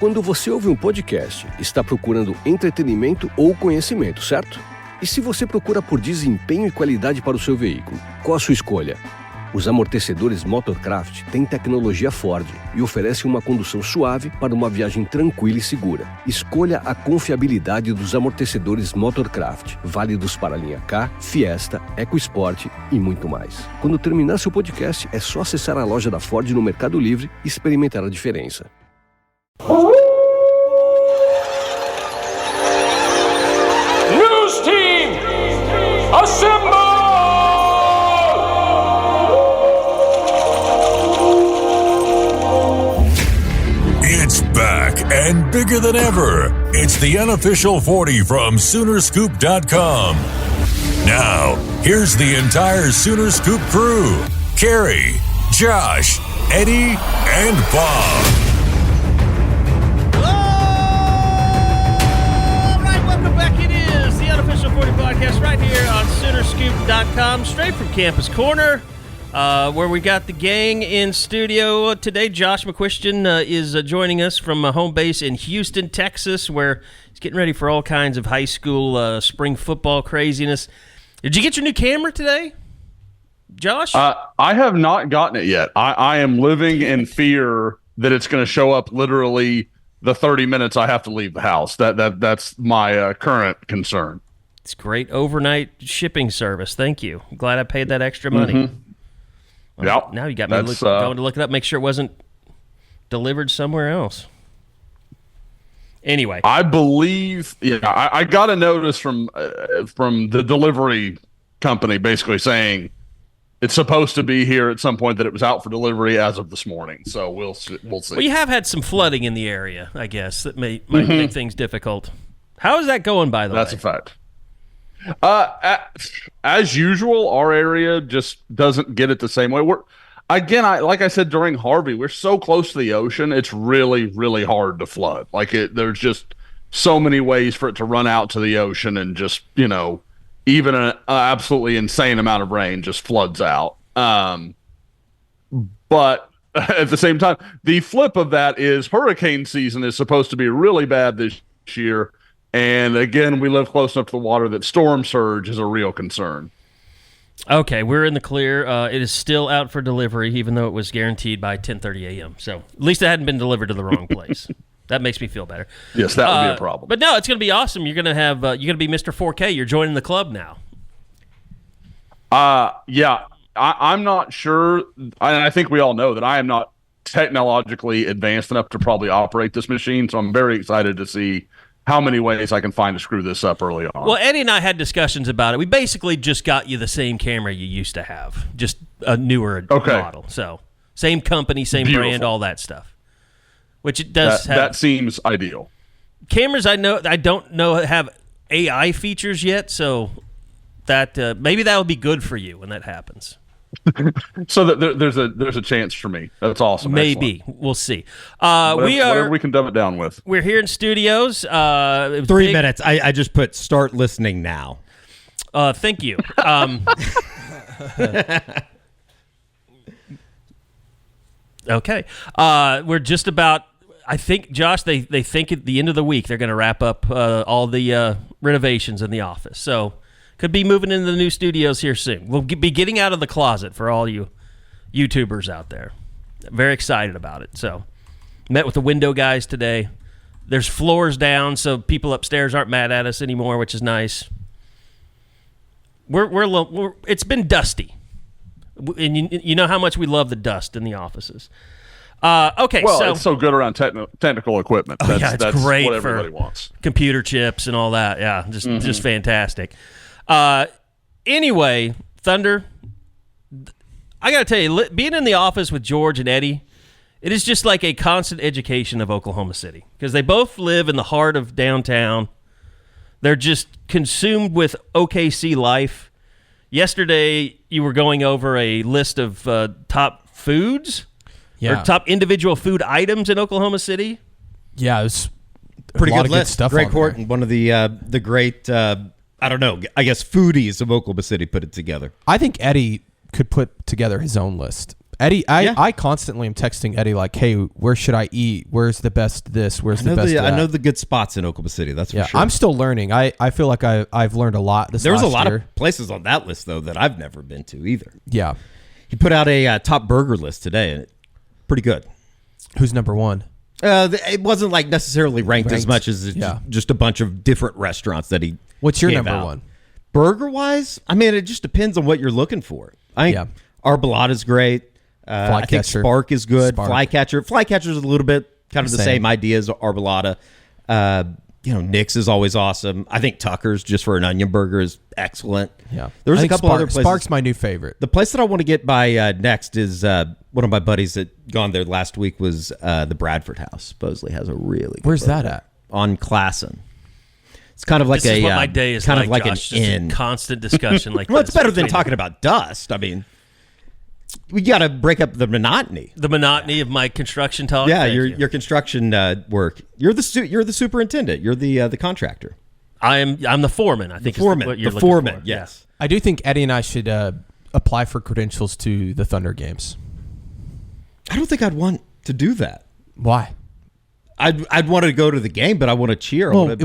Quando você ouve um podcast, está procurando entretenimento ou conhecimento, certo? E se você procura por desempenho e qualidade para o seu veículo, qual a sua escolha? Os amortecedores Motorcraft têm tecnologia Ford e oferecem uma condução suave para uma viagem tranquila e segura. Escolha a confiabilidade dos amortecedores Motorcraft, válidos para a linha K, Fiesta, EcoSport e muito mais. Quando terminar seu podcast, é só acessar a loja da Ford no Mercado Livre e experimentar a diferença. News team, assemble! It's back and bigger than ever. It's the Unofficial 40 from Soonerscoop.com. Now, here's the entire Sooner Scoop crew. Carey, Josh, Eddie, and Bob. All right, welcome back. It is the Unofficial 40 podcast right here on Soonerscoop.com, straight from Campus Corner. Where we got the gang in studio today. Josh McQuiston is joining us from home base in Houston, Texas, where he's getting ready for all kinds of high school spring football craziness. Did you get your new camera today, Josh? I have not gotten it yet. I am living in fear that it's going to show up literally the 30 minutes I have to leave the house. That's my current concern. It's great overnight shipping service. Thank you. I'm glad I paid that extra money. Mm-hmm. Well, now you got me going to look it up, make sure it wasn't delivered somewhere else. Anyway, I believe, I got a notice from the delivery company basically saying it's supposed to be here at some point, that it was out for delivery as of this morning. So we'll see. Well, you have had some flooding in the area, I guess, that might make things difficult. How is that going, by the way? That's a fact. As usual, our area just doesn't get it the same way. Like I said during Harvey, we're so close to the ocean. It's really, really hard to flood. There's just so many ways for it to run out to the ocean, and just even an absolutely insane amount of rain just floods out. But at the same time, the flip of that is hurricane season is supposed to be really bad this year. And again, we live close enough to the water that storm surge is a real concern. Okay, we're in the clear. It is still out for delivery, even though it was guaranteed by 10:30 a.m. So at least it hadn't been delivered to the wrong place. That makes me feel better. Yes, that would be a problem. But no, it's going to be awesome. You're going to have you're going to be Mr. 4K. You're joining the club now. Yeah, I'm not sure. I think we all know that I am not technologically advanced enough to probably operate this machine. So I'm very excited to see how many ways I can find to screw this up early on. Well, Eddie and I had discussions about it. We basically just got you the same camera you used to have, just a newer model. So same company, same brand, all that stuff. Which it does have. That seems ideal. Cameras I don't know have AI features yet, so that maybe that will be good for you when that happens. So that there's a chance for me. That's awesome. Maybe. Excellent. We'll see. Whatever we can dumb it down with. We're here in studios. 3 minutes. I just put start listening now. Thank you. Okay. We're just about, I think, Josh, they think at the end of the week they're going to wrap up all the renovations in the office. So could be moving into the new studios here soon. We'll be getting out of the closet for all you YouTubers out there. Very excited about it. So met with the window guys today. There's floors down, so people upstairs aren't mad at us anymore, which is nice. It's been dusty. And you know how much we love the dust in the offices. Okay, well, it's so good around technical equipment. That's great what everybody for wants. Computer chips and all that. Yeah, just fantastic. Anyway, Thunder, I got to tell you, being in the office with George and Eddie, it is just like a constant education of Oklahoma City, because they both live in the heart of downtown. They're just consumed with OKC life. Yesterday, you were going over a list of top foods, or top individual food items in Oklahoma City. Yeah, it was pretty good list. Stuff Greg on Horton, there. One of the great, I don't know, I guess foodies of Oklahoma City put it together. I think Eddie could put together his own list. Eddie, I constantly am texting Eddie like, hey, where should I eat? Where's the best this? Where's the best that? I know the good spots in Oklahoma City. That's for sure. I'm still learning. I feel like I've learned a lot this There's last a lot year. of places on that list, though, that I've never been to either. Yeah. He put out a top burger list today, and it's pretty good. Who's number one? It wasn't like necessarily ranked as much as it's just a bunch of different restaurants that he What's your gave number out. one? Burger-wise, I mean, it just depends on what you're looking for. I think Arbolada's great. I think Spark is good. Flycatcher's a little bit kind of the same idea as Arbolada. Nick's is always awesome. I think Tucker's, just for an onion burger, is excellent. Yeah. There's a couple other places. Spark's my new favorite. The place that I want to get by next is one of my buddies that gone there last week was the Bradford House. Supposedly has a really good Where's burger. that at? On Classen. It's kind of like this is what my day is kind like, of like Josh, an just inn. a constant discussion like Well, this it's better than between- talking about dust. I mean, we got to break up the monotony. The monotony of my construction talk. Yeah, Thank you. your construction work. You're the superintendent. You're the contractor. I'm the foreman. I think The foreman. is what you're The looking foreman. for. Yes. I do think Eddie and I should apply for credentials to the Thunder games. I don't think I'd want to do that. Why? I'd want to go to the game, but I want to cheer. Well,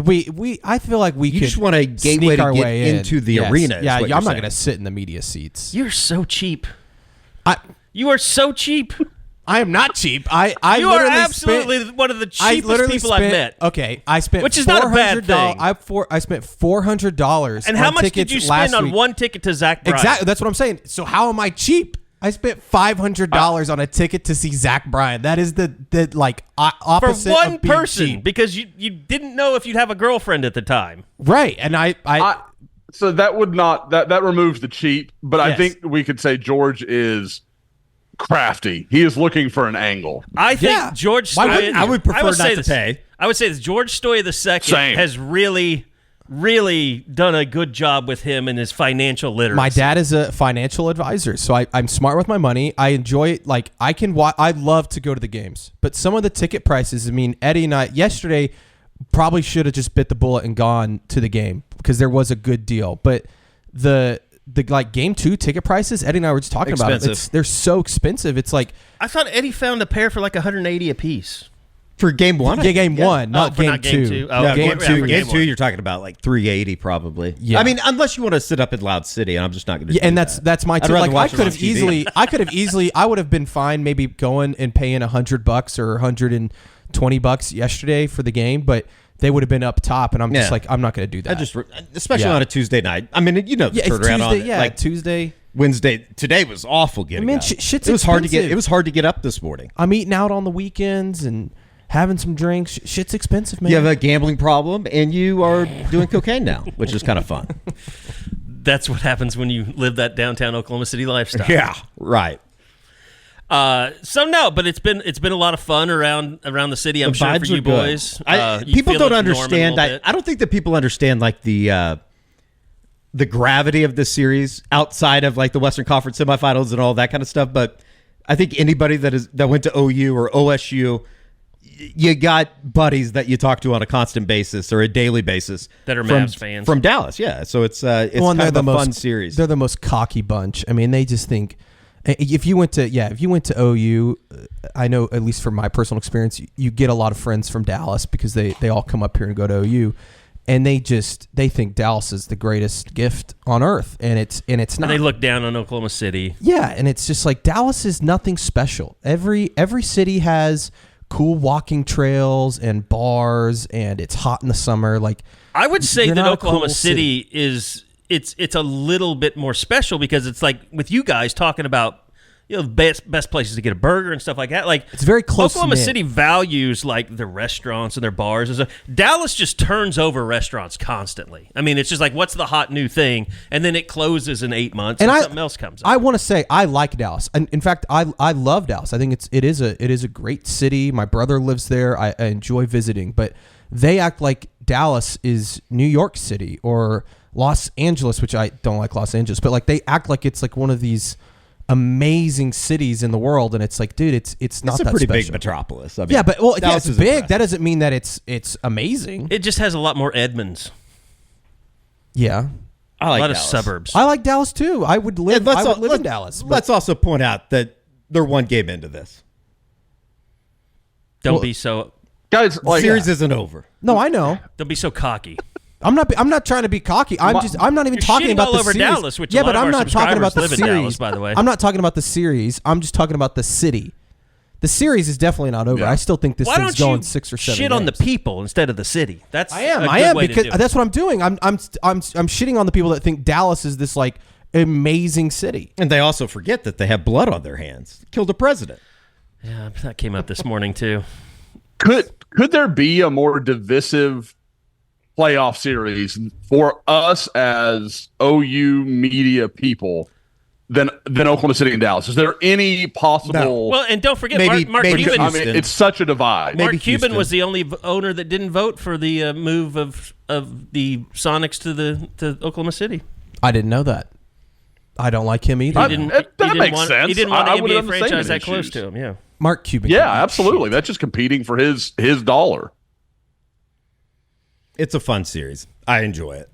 I feel like we You could just want a gateway sneak to our get way into the Yes. arena is Yeah, what I'm you're not saying. going to sit in the media seats. You're so cheap. I You are so cheap. I am not cheap. I You are literally absolutely one of the cheapest people I've met. Okay, I spent Which is not a bad thing. I spent $400. And how on much tickets did you last spend on week. one ticket to Zach Bryan? Exactly. That's what I'm saying. So how am I cheap? I spent $500 on a ticket to see Zach Bryan. That is the For opposite one of being person, cheap. because you didn't know if you'd have a girlfriend at the time. Right, and I so that would not that removes the cheap, but I Yes. think we could say George is crafty. He is looking for an angle. I think Yeah. George Why Stoya, wouldn't you? I would prefer will not say to this. pay. I would say this. George Stoya II Same. has really done a good job with him and his financial literacy. My dad is a financial advisor, so I'm smart with my money. I enjoy it. Like I love to go to the games, but some of the ticket prices. I mean, Eddie and I yesterday probably should have just bit the bullet and gone to the game because there was a good deal. But the like game 2 ticket prices, Eddie and I were just talking about it. They're so expensive. It's like I thought Eddie found a pair for like $180 a piece. For game one? yeah, game 1, not for game not 2. game 2. Oh, No, game game 2. two. for Game game 2, one. you're talking about like $380 probably. Yeah. I mean, unless you want to sit up in Loud City, and I'm just not going to. Yeah, and that's my I'd tip. rather Like watch it I on TV. could have easily, I would have been fine maybe going and paying $100 or $120 yesterday for the game, but they would have been up top, and I'm just Yeah. like, I'm not going to do that. Especially Yeah. on a Tuesday night. I mean, you know, the yeah, it's turnaround Tuesday. on it. Yeah, Like Tuesday. Wednesday. Today was awful getting Man, up. shit's it was hard to get. expensive. It was hard to get up this morning. I'm eating out on the weekends and having some drinks. Shit's expensive, man. You have a gambling problem, and you are doing cocaine now, which is kind of fun. That's what happens when you live that downtown Oklahoma City lifestyle. Yeah, right. So no, but it's been a lot of fun around the city. I'm The sure for vibes you are good. boys. You People feel don't it understand. Norman a little I don't think that people understand like the gravity of this series outside of like the Western Conference semifinals and all that kind of stuff. But I think anybody that went to OU or OSU, you got buddies that you talk to on a constant basis or a daily basis That are from, Mavs fans. from Dallas. Yeah, so it's and kind of a fun series. They're the most cocky bunch. I mean, they just think if you went to OU, I know at least from my personal experience, you get a lot of friends from Dallas because they all come up here and go to OU, and they think Dallas is the greatest gift on earth, and it's not. And they look down on Oklahoma City. Yeah, and it's just like Dallas is nothing special. Every city has cool walking trails and bars, and it's hot in the summer. Like I would say you're that not a Oklahoma cool City is it's a little bit more special because it's like with you guys talking about best places to get a burger and stuff like that. Like it's very close. Oklahoma City values like the restaurants and their bars and stuff. Dallas just turns over restaurants constantly. I mean, it's just like what's the hot new thing, and then it closes in 8 months and something else comes up. I want to say I like Dallas. And in fact, I love Dallas. I think it is a great city. My brother lives there. I enjoy visiting, but they act like Dallas is New York City or Los Angeles, which I don't like Los Angeles, but like they act like it's like one of these amazing cities in the world, and it's like, dude, it's not a that pretty special. big metropolis. I mean, Yeah, but Dallas it's is big. impressive. That doesn't mean that it's amazing. It just has a lot more Edmonds, Yeah, I like a lot Dallas. of suburbs. I like Dallas too. I would live. And I would live in Dallas. but- Let's also point out that They're one game into this. Don't be so. Guys, the series isn't over. No, I know. Don't be so cocky. I'm not trying to be cocky. I'm not even talking about the series. Dallas, which but I'm not talking about the series. Dallas, by the way. I'm not talking about the series. I'm just talking about the city. The series is definitely not over. I still think this thing's going 6 or 7 shit games. on the people instead of the city. That's I am because that's what I'm doing. I'm shitting on the people that think Dallas is this like amazing city. And they also forget that they have blood on their hands. Killed a president. Yeah, that came up this morning too. Could there be a more divisive playoff series for us as OU media people than Oklahoma City and Dallas? Is there any possible? No. Well, and don't forget, Mark Cuban. I mean, it's such a divide. Mark Cuban was the only owner that didn't vote for the move of the Sonics to Oklahoma City. I didn't know that. I don't like him either. That makes sense. He didn't want an NBA franchise that close to him. Yeah, Mark Cuban. Yeah, absolutely. That's just competing for his dollar. It's a fun series. I enjoy it.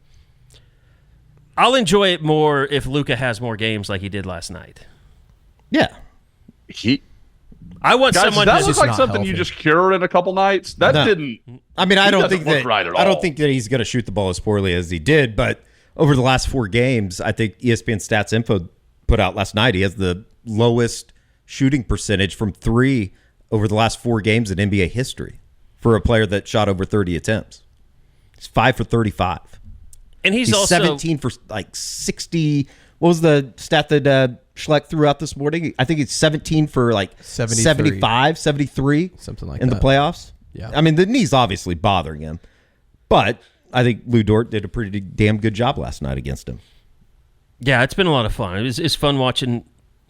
I'll enjoy it more if Luka has more games like he did last night. Yeah. I want someone that to looks like something you just cure in a couple nights. That didn't. I mean, I don't think that he's going to shoot the ball as poorly as he did, but over the last 4 games, I think ESPN Stats Info put out last night, he has the lowest shooting percentage from 3 over the last 4 games in NBA history for a player that shot over 30 attempts. He's 5 for 35. And he's also 17 for like 60. What was the stat that Schleck threw out this morning? I think it's 17 for like 75, 73. Something like that. In the playoffs. Yeah. I mean, the knee's obviously bothering him. But I think Lou Dort did a pretty damn good job last night against him. Yeah, it's been a lot of fun. It's fun watching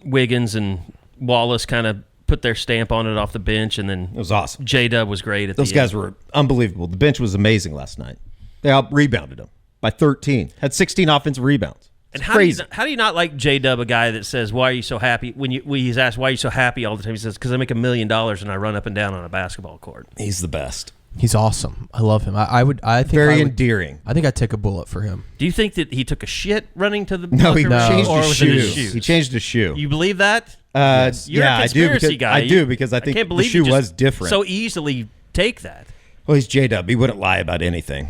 Wiggins and Wallace kind of put their stamp on it off the bench, and then it was awesome. J-Dub was great at Those guys were unbelievable. The bench was amazing last night. They out-rebounded him by 13. Had 16 offensive rebounds. And how do you not like J-Dub, a guy that says, "Why are you so happy?" When he's asked, "Why are you so happy all the time?" He says, "Because I make $1 million and I run up and down on a basketball court." He's the best. He's awesome. I love him. I think very endearing. I think I'd take a bullet for him. Do you think that he took a shit running to the No, he changed his shoes. He changed his shoe. You believe that? Yes. You're a conspiracy guy. I do because I think the shoe was different. So easily take that. Well, he's J-Dub. He wouldn't lie about anything.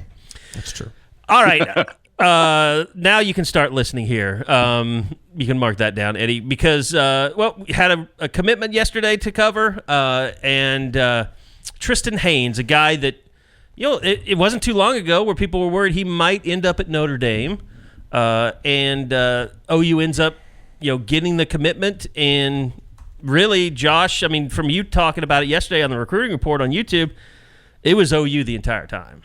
That's true. All right. Now you can start listening here. You can mark that down, Eddie, because we had a commitment yesterday to cover, and Trystan Haynes, a guy that it wasn't too long ago where people were worried he might end up at Notre Dame, and OU ends up getting the commitment. And really, Josh, I mean, from you talking about it yesterday on the recruiting report on YouTube, it was OU the entire time.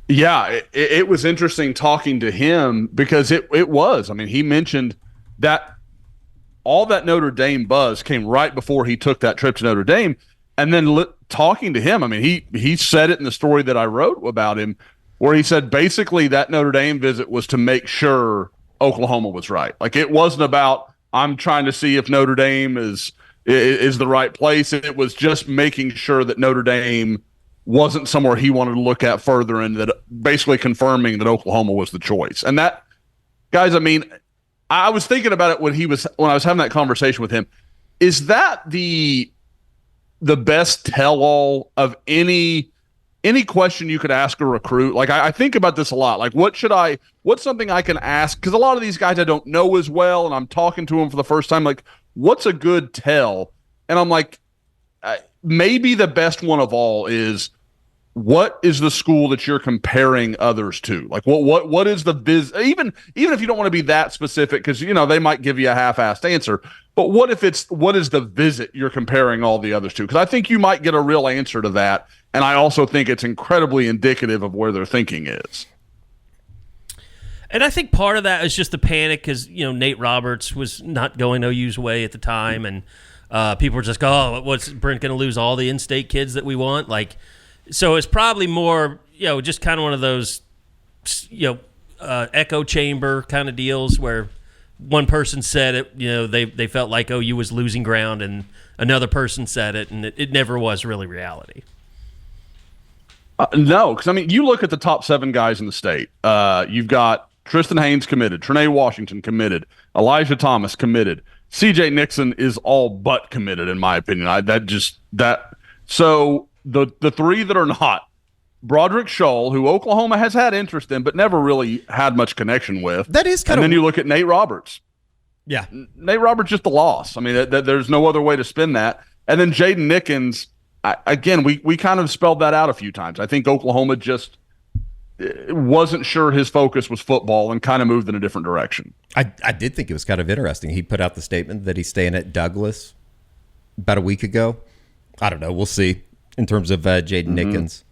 Yeah, it was interesting talking to him because it was. I mean, he mentioned that all that Notre Dame buzz came right before he took that trip to Notre Dame. And then talking to him, I mean, he said it in the story that I wrote about him, where he said basically that Notre Dame visit was to make sure Oklahoma was right. Like, it wasn't about, I'm trying to see if Notre Dame is the right place. It was just making sure that Notre Dame wasn't somewhere he wanted to look at further, and that basically confirming that Oklahoma was the choice. And that, guys, I mean, I was thinking about it when I was having that conversation with him. Is that the best tell-all of any question you could ask a recruit? Like, I think about this a lot. Like, what's something I can ask? Because a lot of these guys I don't know as well, and I'm talking to them for the first time. Like, what's a good tell? And I'm like, maybe the best one of all is, what is the school that you're comparing others to? Like, what is the even if you don't want to be that specific, because they might give you a half-assed answer, but what is the visit you're comparing all the others to? Because I think you might get a real answer to that, and I also think it's incredibly indicative of where their thinking is. And I think part of that is just the panic, because Nate Roberts was not going OU's way at the time, and people were just what's Brent going to lose all the in-state kids that we want? Like, so it's probably more, just kind of one of those, echo chamber kind of deals where one person said it, they felt like OU was losing ground, and another person said it, and it never was really reality. No, because, I mean, you look at the top 7 guys in the state. You've got Trystan Haynes committed, Trinae Washington committed, Elijah Thomas committed, CJ Nixon is all but committed, in my opinion. So the three that are not, Broderick Shull, who Oklahoma has had interest in, but never really had much connection with. That is kind of. And then you look at Nate Roberts. Yeah, Nate Roberts just a loss. I mean, there's no other way to spin that. And then Jaden Nickens. We kind of spelled that out a few times. I think Oklahoma just wasn't sure his focus was football and kind of moved in a different direction. I did think it was kind of interesting. He put out the statement that he's staying at Douglas about a week ago. I don't know. We'll see in terms of Jaden Nickens.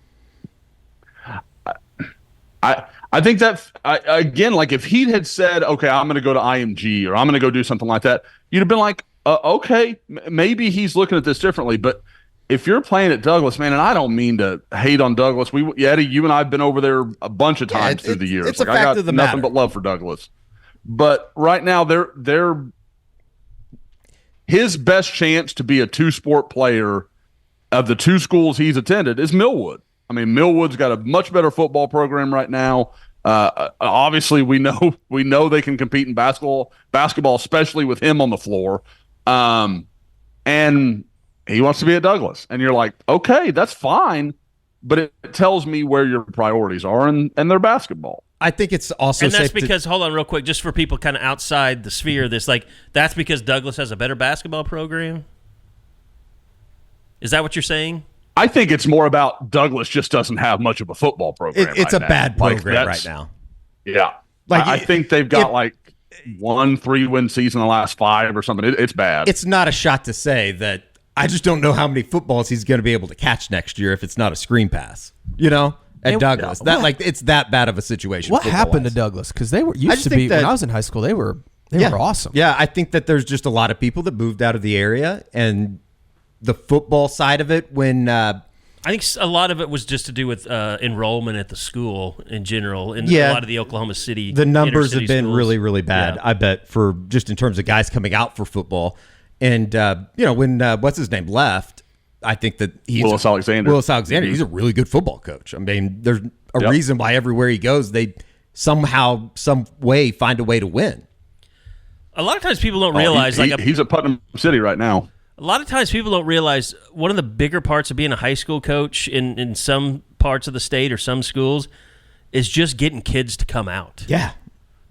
I think that, again, like if he had said, okay, I'm going to go to IMG or I'm going to go do something like that, you'd have been like, okay, maybe he's looking at this differently. But if you're playing at Douglas, man, and I don't mean to hate on Douglas. Eddie, you and I have been over there a bunch of times through the years. It's a fact of the matter. Nothing but love for Douglas. But right now, they're his best chance to be a two-sport player of the two schools he's attended is Millwood. I mean, Millwood's got a much better football program right now. Obviously, we know they can compete in basketball, especially with him on the floor. And he wants to be at Douglas. And you're like, okay, that's fine. But it tells me where your priorities are, and they're basketball. I think it's also and that's because, hold on real quick, just for people kind of outside the sphere of this, like, that's because Douglas has a better basketball program? Is that what you're saying? I think it's more about Douglas just doesn't have much of a football program. It's a bad program right now. Yeah. I think they've got 1 3-win season in the last 5 or something. It's bad. It's not a shot to say that I just don't know how many footballs he's going to be able to catch next year if it's not a screen pass, at Douglas. It's that bad of a situation. What happened to Douglas? Because they used to be, when I was in high school, they were awesome. Yeah, I think that there's just a lot of people that moved out of the area, and the football side of it, when I think a lot of it was just to do with enrollment at the school in general, and a lot of the Oklahoma City. The numbers have been really, really bad. Yeah. I bet for just in terms of guys coming out for football, and when what's his name left, I think that Willis Alexander. He's a really good football coach. I mean, there's a reason why everywhere he goes, they somehow, some way find a way to win. A lot of times people don't realize, he's at Putnam City right now. A lot of times people don't realize one of the bigger parts of being a high school coach in some parts of the state or some schools is just getting kids to come out. Yeah.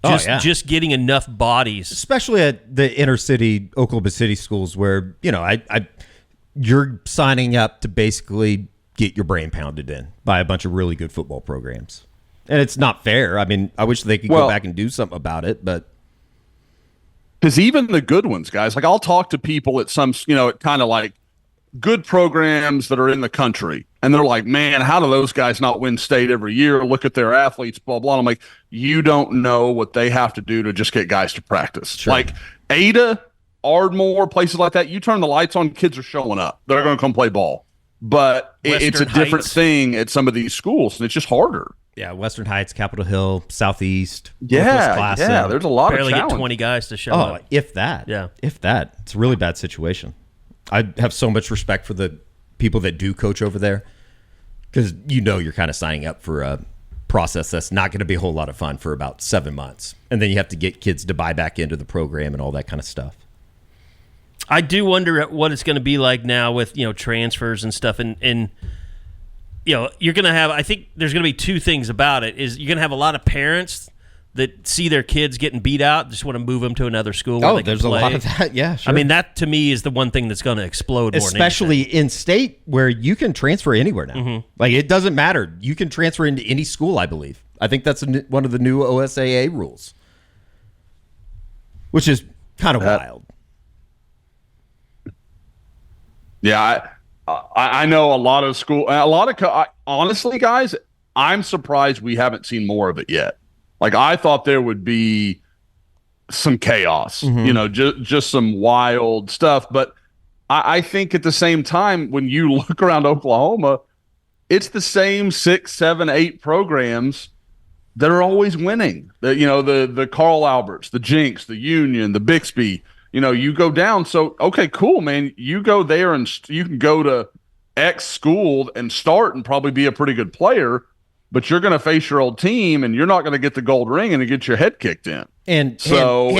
Just getting enough bodies. Especially at the inner city, Oklahoma City schools where, you're signing up to basically get your brain pounded in by a bunch of really good football programs. And it's not fair. I mean, I wish they could go back and do something about it, but... Because even the good ones, guys, like I'll talk to people at some, kind of like good programs that are in the country. And they're like, man, how do those guys not win state every year? Look at their athletes, blah, blah. I'm like, you don't know what they have to do to just get guys to practice. Sure. Like Ada, Ardmore, places like that, you turn the lights on, kids are showing up. They're going to come play ball. But it's a different thing at some of these schools, and it's just harder. Yeah, Western Heights, Capitol Hill, Southeast. Yeah, there's a lot barely of challenge. Get 20 guys to show up. If that. Yeah. If that. It's a really bad situation. I have so much respect for the people that do coach over there because you're kind of signing up for a process that's not going to be a whole lot of fun for about 7 months. And then you have to get kids to buy back into the program and all that kind of stuff. I do wonder what it's going to be like now with, transfers and stuff. And you're going to have, I think there's going to be two things about it. Is you're going to have a lot of parents that see their kids getting beat out, just want to move them to another school where they can there's play. A lot of that. Yeah, sure. I mean, that to me is the one thing that's going to explode more especially in state where you can transfer anywhere now. Mm-hmm. Like, it doesn't matter. You can transfer into any school, I believe. I think that's one of the new OSAA rules, which is kind of wild. Yeah, I know a lot of honestly, guys, I'm surprised we haven't seen more of it yet. Like, I thought there would be some chaos, just some wild stuff. But I think at the same time, when you look around Oklahoma, it's the same 6, 7, 8 programs that are always winning. The Carl Alberts, the Jinx, the Union, the Bixby. You go down. So, okay, cool, man. You go there and you can go to X school and start and probably be a pretty good player. but you're going to face your old team, and you're not going to get the gold ring and get your head kicked in. And so,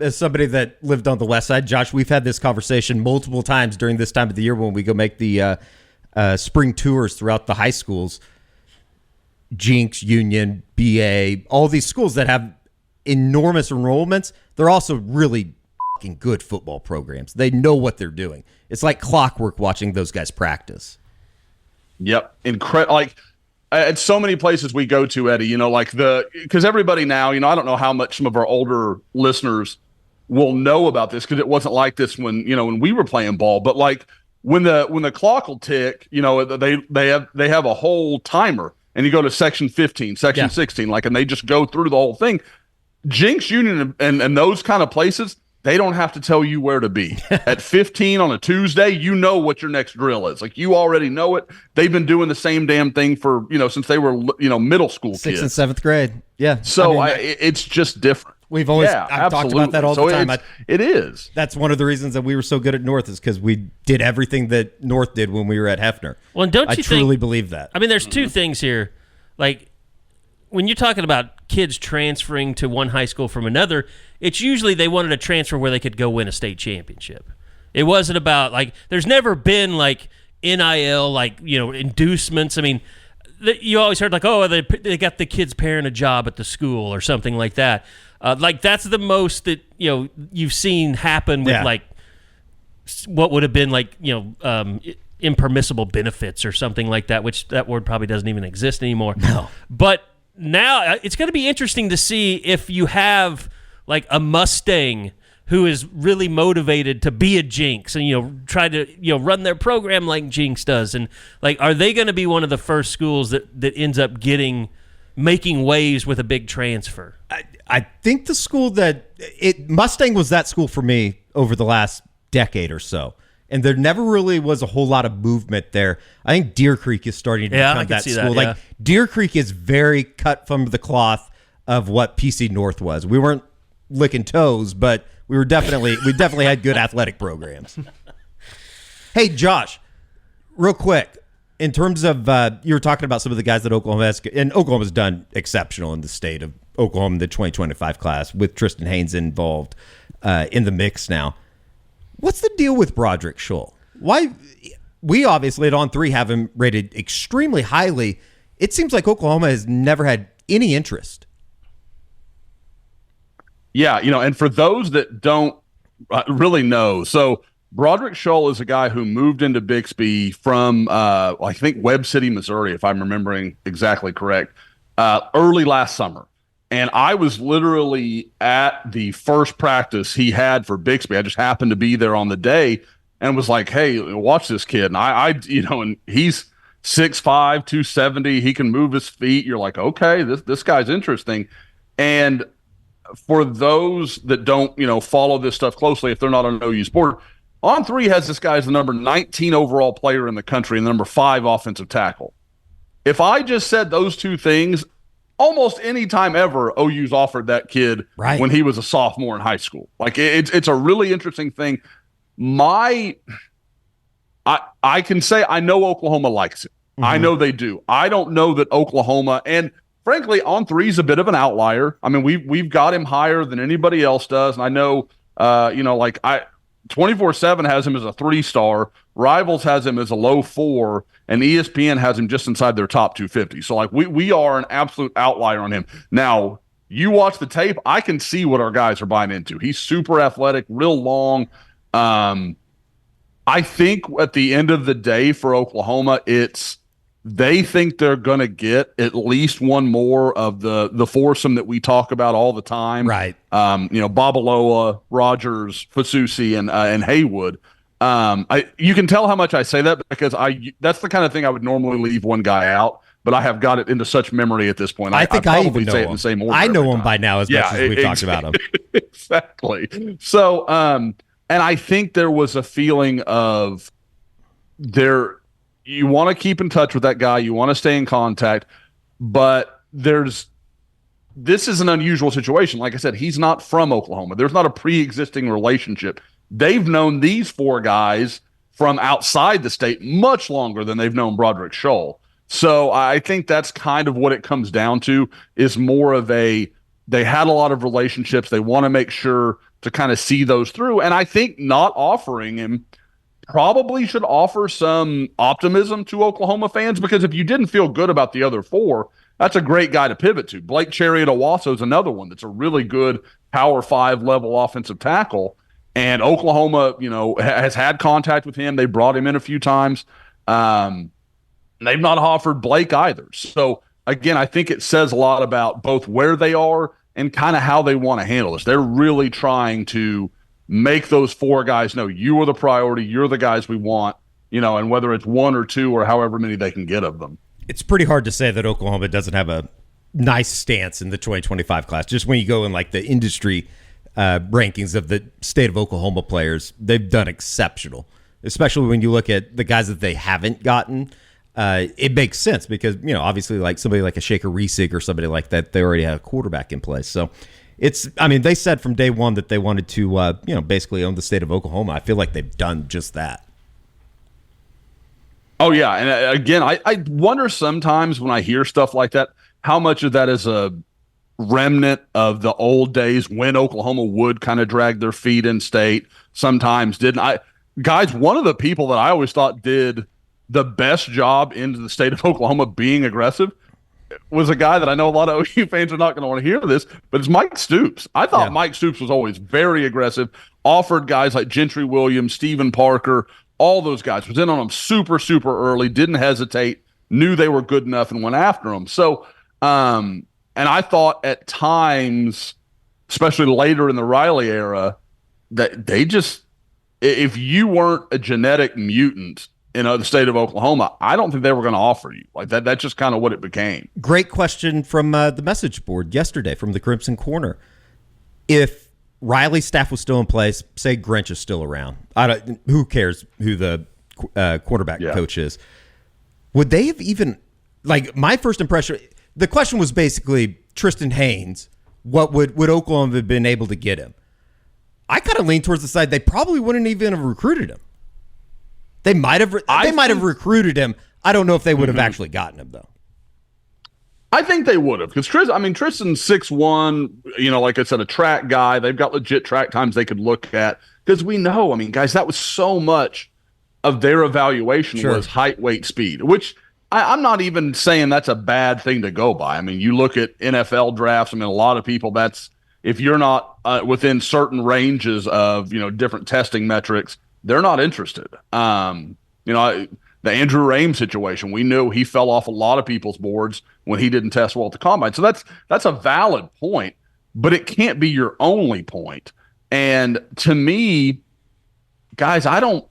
as somebody that lived on the west side, Josh, we've had this conversation multiple times during this time of the year when we go make the spring tours throughout the high schools. Jinx, Union, BA, all these schools that have enormous enrollments, they're also really fucking good football programs. They know what they're doing. It's like clockwork watching those guys practice. Yep. Incredible. Like, at so many places we go to, Eddie, because everybody now, I don't know how much some of our older listeners will know about this, because it wasn't like this when we were playing ball. But like when the clock will tick, they have a whole timer, and you go to section 15, section 16, and they just go through the whole thing. Jinx, Union, and those kind of places, they don't have to tell you where to be. At 15 on a Tuesday, you know what your next drill is. Like, you already know it. They've been doing the same damn thing for, since they were, middle school kids. 6th and 7th grade. Yeah. So it's just different. We've always I've talked about that all the time. It is. That's one of the reasons that we were so good at North, is because we did everything that North did when we were at Hefner. Well, and don't you truly believe that. I mean, there's two things here. Like, when you're talking about kids transferring to one high school from another, it's usually they wanted a transfer where they could go win a state championship. It wasn't about, there's never been, NIL, inducements. I mean, you always heard, they got the kid's parent a job at the school or something like that. That's the most that, you've seen happen with, what would have been, impermissible benefits or something like that, which that word probably doesn't even exist anymore. No. But now it's going to be interesting to see if you have a Mustang who is really motivated to be a Jinx and try to run their program like Jinx does, and are they going to be one of the first schools that ends up making waves with a big transfer? I think the school Mustang was that school for me over the last decade or so. And there never really was a whole lot of movement there. I think Deer Creek is starting to become that school. Deer Creek is very cut from the cloth of what PC North was. We weren't licking toes, but we definitely had good athletic programs. Hey, Josh, real quick, in terms of you were talking about some of the guys that Oklahoma has, and Oklahoma's done exceptional in the state of Oklahoma, the 2025 class, with Trystan Haynes involved in the mix now. What's the deal with Broderick Scholl? Why? We obviously at On3 have him rated extremely highly. It seems like Oklahoma has never had any interest. Yeah, and for those that don't really know, so Broderick Scholl is a guy who moved into Bixby from, I think, Webb City, Missouri, if I'm remembering exactly correct, early last summer. And I was literally at the first practice he had for Bixby. I just happened to be there on the day and was like, hey, watch this kid. And and he's 6'5", 270. He can move his feet. You're like, okay, this guy's interesting. And for those that don't, follow this stuff closely, if they're not on OU Sport, On3 has this guy as the number 19 overall player in the country and the number 5 offensive tackle. If I just said those two things, almost any time ever, OU's offered that kid when he was a sophomore in high school. It's a really interesting thing. I can say I know Oklahoma likes it. Mm-hmm. I know they do. I don't know that Oklahoma, and frankly, On3 is a bit of an outlier. I mean, we've got him higher than anybody else does, and I know, 24/7 has him as a 3-star. Rivals has him as a low 4, and ESPN has him just inside their top 250. So, we are an absolute outlier on him. Now, you watch the tape, I can see what our guys are buying into. He's super athletic, real long. I think at the end of the day for Oklahoma, they think they're going to get at least one more of the foursome that we talk about all the time. Right. Babaloa, Rogers, Fasusi, and Haywood. You can tell how much I say that because that's the kind of thing I would normally leave one guy out, but I have got it into such memory at this point. I think I probably even know say him. It in the same order. I know him by now as much as we've talked about him. Exactly. So, and I think there was a feeling of you want to keep in touch with that guy, you want to stay in contact, but this is an unusual situation. Like I said, he's not from Oklahoma. There's not a pre-existing relationship. They've known these 4 guys from outside the state much longer than they've known Broderick Scholl. So I think that's kind of what it comes down to, is more of they had a lot of relationships. They want to make sure to kind of see those through. And I think not offering him probably should offer some optimism to Oklahoma fans, because if you didn't feel good about the other four, that's a great guy to pivot to. Blake Chariot-Owasso is another one that's a really good Power 5 level offensive tackle. And Oklahoma, has had contact with him. They brought him in a few times. They've not offered Blake either. So, again, I think it says a lot about both where they are and kind of how they want to handle this. They're really trying to make those four guys know you are the priority, you're the guys we want, and whether it's one or two or however many they can get of them. It's pretty hard to say that Oklahoma doesn't have a nice stance in the 2025 class. Just when you go in like the industry rankings of the state of Oklahoma players, they've done exceptional, especially when you look at the guys that they haven't gotten. It makes sense because, obviously like somebody like a Shaker Reesig or somebody like that, they already had a quarterback in place. So they said from day one that they wanted to, basically own the state of Oklahoma. I feel like they've done just that. Oh, yeah. And again, I wonder sometimes when I hear stuff like that, how much of that is a remnant of the old days when Oklahoma would kind of drag their feet in state, sometimes didn't. Guys, one of the people that I always thought did the best job into the state of Oklahoma being aggressive was a guy that I know a lot of OU fans are not going to want to hear this, but it's Mike Stoops. I thought Mike Stoops was always very aggressive, offered guys like Gentry Williams, Stephen Parker, all those guys, was in on them super, super early, didn't hesitate, knew they were good enough and went after them. So, and I thought at times, especially later in the Riley era, that they just, if you weren't a genetic mutant in the state of Oklahoma, I don't think they were going to offer you like that. That's just kind of what it became. Great question from the message board yesterday from the Crimson Corner. If Riley's staff was still in place, say Grinch is still around, who cares who the quarterback coach is? Would they have even, like, my first impression, the question was basically Trystan Haynes, what would Oklahoma have been able to get him? I kind of lean towards the side they probably wouldn't even have recruited him. They might have recruited him. I don't know if they would have actually gotten him, though. I think they would have, because Tristan's 6'1", like I said, a track guy. They've got legit track times they could look at, because we know, guys, that was so much of their evaluation was height, weight, speed, which I'm not even saying that's a bad thing to go by. You look at NFL drafts. A lot of people, that's, if you're not within certain ranges of, different testing metrics, they're not interested. The Andrew Raym situation, we knew he fell off a lot of people's boards when he didn't test well at the combine. So that's a valid point, but it can't be your only point. And to me, guys, I don't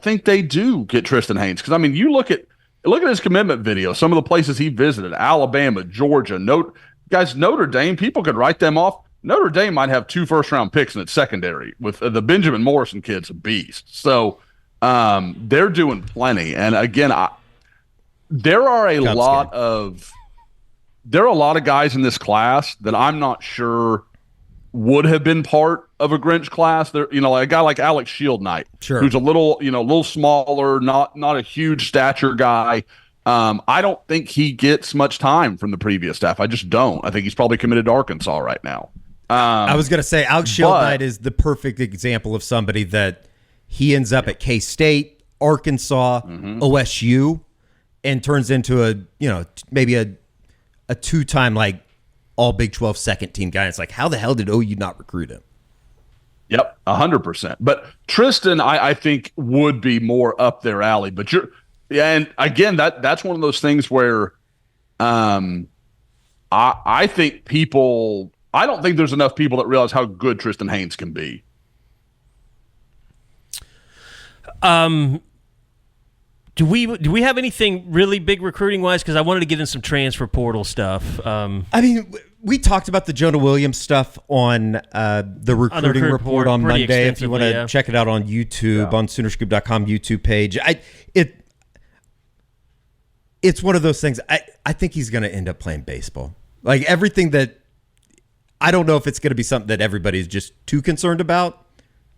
think they do get Trystan Haynes, because you look at his commitment video, some of the places he visited, Alabama, Georgia, Notre Dame, people could write them off. Notre Dame might have 2 first-round picks in its secondary, with the Benjamin Morrison kid's a beast. So they're doing plenty. And again, there are a lot of guys in this class that I'm not sure would have been part of a Grinch class. There, like a guy like Alex Shield Knight, who's a little smaller, not a huge stature guy. I don't think he gets much time from the previous staff. I just don't. I think he's probably committed to Arkansas right now. I was going to say Alex Shield Knight is the perfect example of somebody that he ends up at K-State, Arkansas, OSU, and turns into maybe a 2-time like all Big 12 second team guy. It's like, how the hell did OU not recruit him? Yep, 100%. But Trystan, I think, would be more up their alley. But and again, that's one of those things where I think people. I don't think there's enough people that realize how good Trystan Haynes can be. Do we have anything really big recruiting wise? Because I wanted to get in some transfer portal stuff. We talked about the Jonah Williams stuff on the recruiting report on Monday. If you want to check it out on YouTube, on Soonerscoop.com YouTube page. It's one of those things. I think he's going to end up playing baseball. Like everything that. I don't know if it's going to be something that everybody's just too concerned about,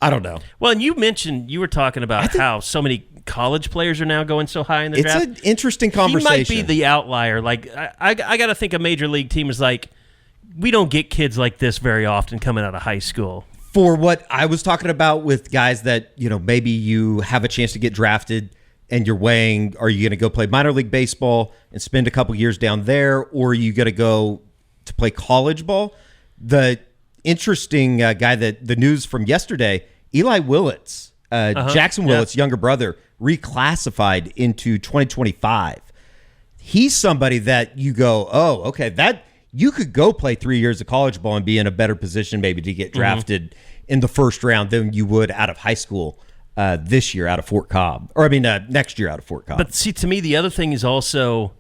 I don't know. Well, and you were talking about how so many college players are now going so high in the draft. It's an interesting conversation. He might be the outlier. Like I got to think a major league team is like, we don't get kids like this very often coming out of high school. For what I was talking about with guys that, maybe you have a chance to get drafted and you're weighing, are you going to go play minor league baseball and spend a couple years down there, or are you going to go to play college ball? The interesting guy that the news from yesterday, Eli Willits, Jackson Willits' younger brother, reclassified into 2025. He's somebody that you go, oh, okay, that you could go play 3 years of college ball and be in a better position maybe to get drafted in the first round than you would out of high school this year out of Fort Cobb. Or, next year out of Fort Cobb. But see, to me, the other thing is also,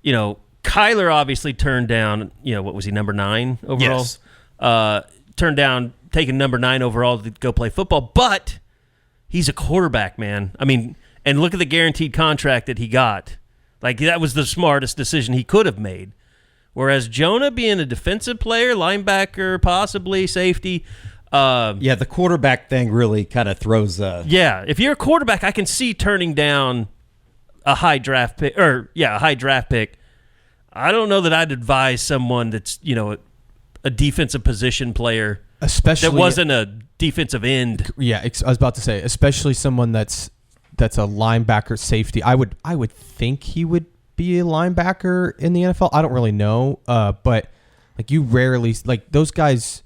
Kyler obviously turned down, what was he, number 9 overall? Yes. Turned down taking number 9 overall to go play football, but he's a quarterback, man. And look at the guaranteed contract that he got. Like, that was the smartest decision he could have made. Whereas Jonah being a defensive player, linebacker, possibly safety. The quarterback thing really kind of throws. If you're a quarterback, I can see turning down a high draft pick. A high draft pick. I don't know that I'd advise someone that's a defensive position player, especially that wasn't a defensive end. Yeah, I was about to say, especially someone that's a linebacker, safety. I would think he would be a linebacker in the NFL. I don't really know, but like you rarely those guys,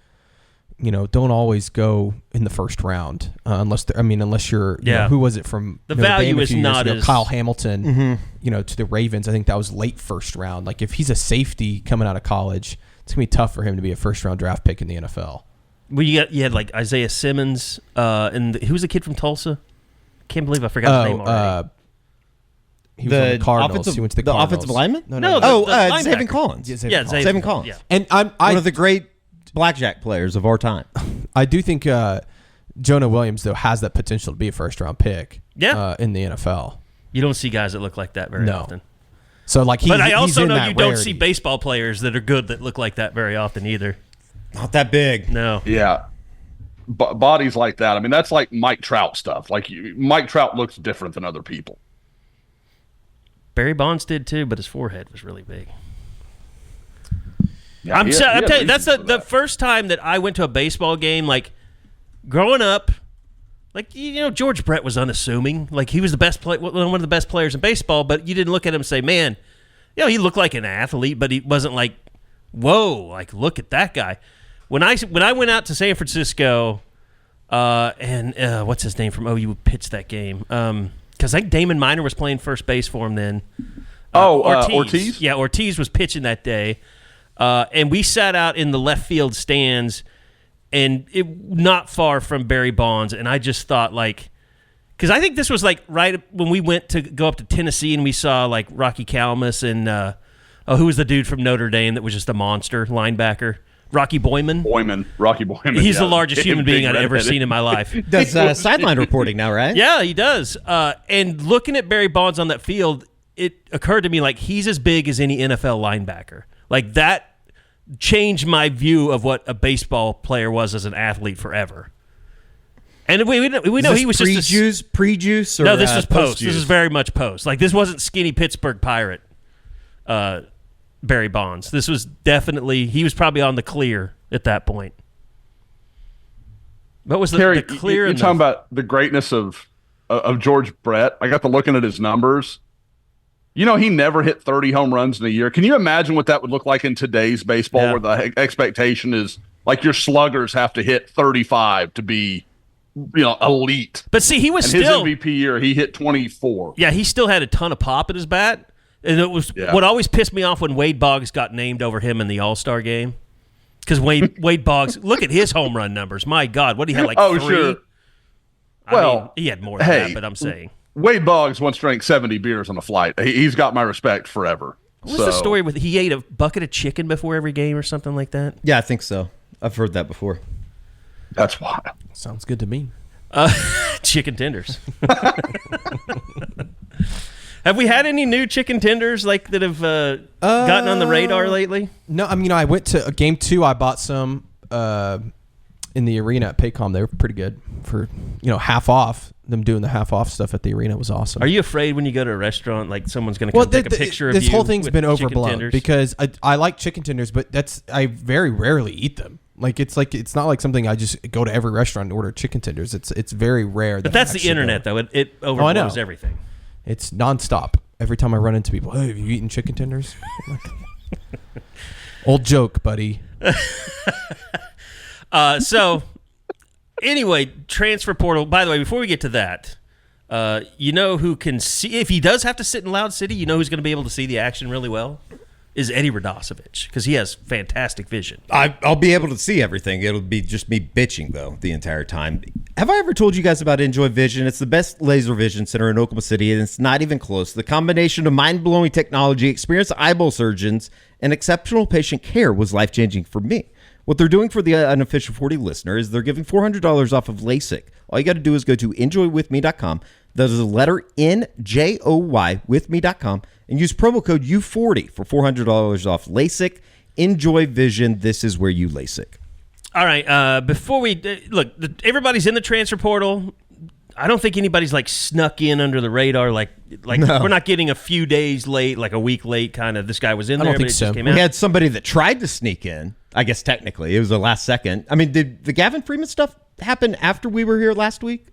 don't always go in the first round unless you're who was it from the Notre value Dame is not as Kyle Hamilton, to the Ravens. I think that was late first round. Like if he's a safety coming out of college, it's gonna be tough for him to be a first round draft pick in the NFL. Well, you had like Isaiah Simmons, and who's the kid from Tulsa? Can't believe I forgot his name already. He was on the Cardinals. He went to the Cardinals. Offensive lineman? No. Zaven Collins. Zaven Collins. Yeah. And one of the great blackjack players of our time. I do think Jonah Williams, though, has that potential to be a first-round pick in the NFL. You don't see guys that look like that very often. So, but I also know you don't see baseball players that are good that look like that very often either. Not that big. No. Yeah. Bodies like that. That's like Mike Trout stuff. Like Mike Trout looks different than other people. Barry Bonds did too, but his forehead was really big. Yeah, I'm telling you, that's the first time that I went to a baseball game. Like growing up, like George Brett was unassuming. Like he was the best one of the best players in baseball, but you didn't look at him and say, "Man, he looked like an athlete," but he wasn't like, "Whoa, like look at that guy." When I went out to San Francisco, and what's his name from OU pitched that game? Because I think Damon Minor was playing first base for him then. Ortiz? Yeah, Ortiz was pitching that day. And we sat out in the left field stands, and not far from Barry Bonds. And I just thought, because I think this was right when we went to go up to Tennessee and we saw Rocky Calmus and who was the dude from Notre Dame that was just a monster linebacker? Rocky Boyman. Rocky Boyman. He's the largest human being I've ever seen in my life. Does sideline reporting now, right? Yeah, he does. And looking at Barry Bonds on that field, it occurred to me he's as big as any NFL linebacker. That changed my view of what a baseball player was as an athlete forever. And we know he was just pre-juice. Or, no, this was post. Juice? This is very much post. This wasn't skinny Pittsburgh Pirate. Barry Bonds. This was definitely, he was probably on the clear at that point. What was Carey, the clear? You're talking about the greatness of George Brett. I got to looking at his numbers. He never hit 30 home runs in a year. Can you imagine what that would look like in today's baseball where the expectation is your sluggers have to hit 35 to be elite? But see, he was his still MVP year, he hit 24. Yeah, he still had a ton of pop at his bat. And it was what always pissed me off when Wade Boggs got named over him in the All-Star game. Because Wade Boggs, look at his home run numbers. My God, what did he have, 3? Sure. He had more than that, but I'm saying. Wade Boggs once drank 70 beers on a flight. He's got my respect forever. What was the story with he ate a bucket of chicken before every game or something like that? Yeah, I think so. I've heard that before. That's wild. Sounds good to me. Chicken tenders. Have we had any new chicken tenders that have gotten on the radar lately? No, I went to game 2. I bought some. in the arena at Paycom. They were pretty good for, half off. Them doing the half off stuff at the arena was awesome. Are you afraid when you go to a restaurant, like someone's going to come take a picture of you? This whole thing's been overblown tenders? because I like chicken tenders, but I very rarely eat them. It's not like something I just go to every restaurant and order chicken tenders. It's very rare. But that's the internet, though. It overblows everything. It's nonstop. Every time I run into people, hey, have you eaten chicken tenders? Old joke, buddy. So, anyway, transfer portal. By the way, before we get to that, who can see, if he does have to sit in Loud City, who's going to be able to see the action really well? Is Eddie Radosevich, because he has fantastic vision. I'll be able to see everything. It'll be just me bitching, though, the entire time. Have I ever told you guys about Enjoy Vision? It's the best laser vision center in Oklahoma City, and it's not even close. The combination of mind-blowing technology, experienced eyeball surgeons, and exceptional patient care was life-changing for me. What they're doing for the Unofficial 40 listener is they're giving $400 off of LASIK. All you got to do is go to enjoywithme.com. That is the letter NJOY withme.com and use promo code U40 for $400 off LASIK. Enjoy Vision. This is where you LASIK. All right. Before we look, everybody's in the transfer portal. I don't think anybody's snuck in under the radar. No. We're not getting a few days late, like a week late. Kind of. This guy was in there. I don't think so. We had somebody that tried to sneak in. I guess technically it was the last second. I mean, did the Gavin Freeman stuff happen after we were here last week?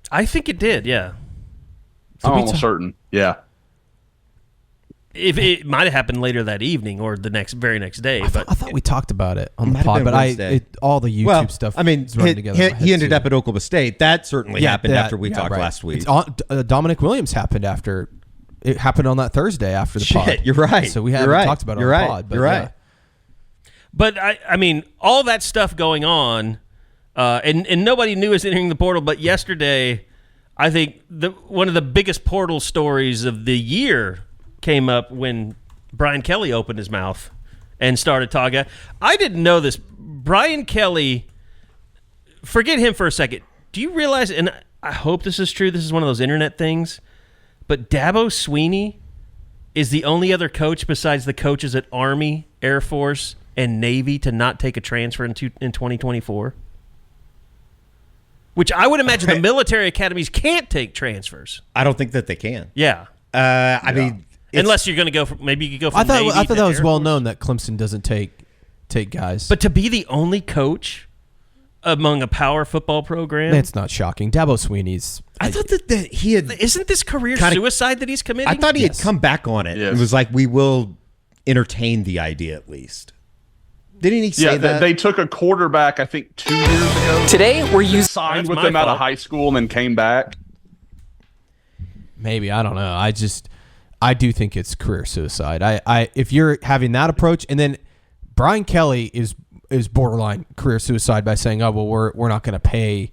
I think it did. Yeah. I'm almost certain. Yeah. If it might have happened later that evening or the very next day. I thought we talked about it on the pod, but all the YouTube stuff. I mean, is running together. He ended up at Oklahoma State. That certainly happened after we talked last week. Dominic Williams happened after. It happened on that Thursday after the pod. You're right. So we haven't talked about it on the pod. But you're right. But I mean, all that stuff going on, and nobody knew us entering the portal. But yesterday, I think one of the biggest portal stories of the year came up when Brian Kelly opened his mouth and started talking. I didn't know this. Brian Kelly, forget him for a second. Do you realize, and I hope this is true, this is one of those internet things, but Dabo Swinney is the only other coach besides the coaches at Army, Air Force, and Navy to not take a transfer in 2024? Which I would imagine the military academies can't take transfers. I don't think that they can. Yeah. I mean... Unless you're going to go from, maybe you could go from I thought Navy that was Air well Force. known that Clemson doesn't take guys. But to be the only coach among a power football program, it's not shocking. Dabo Swinney's. I thought that he had. Isn't this career suicide that he's committing? I thought he had come back on it. Yes. It was like, we will entertain the idea at least. Didn't he say that? They took a quarterback, I think, 2 years ago. Today, we're using signed with them out of high school and then came back. Maybe, I don't know. I do think it's career suicide. If you're having that approach, and then Brian Kelly is borderline career suicide by saying, "Oh well, we're not going to pay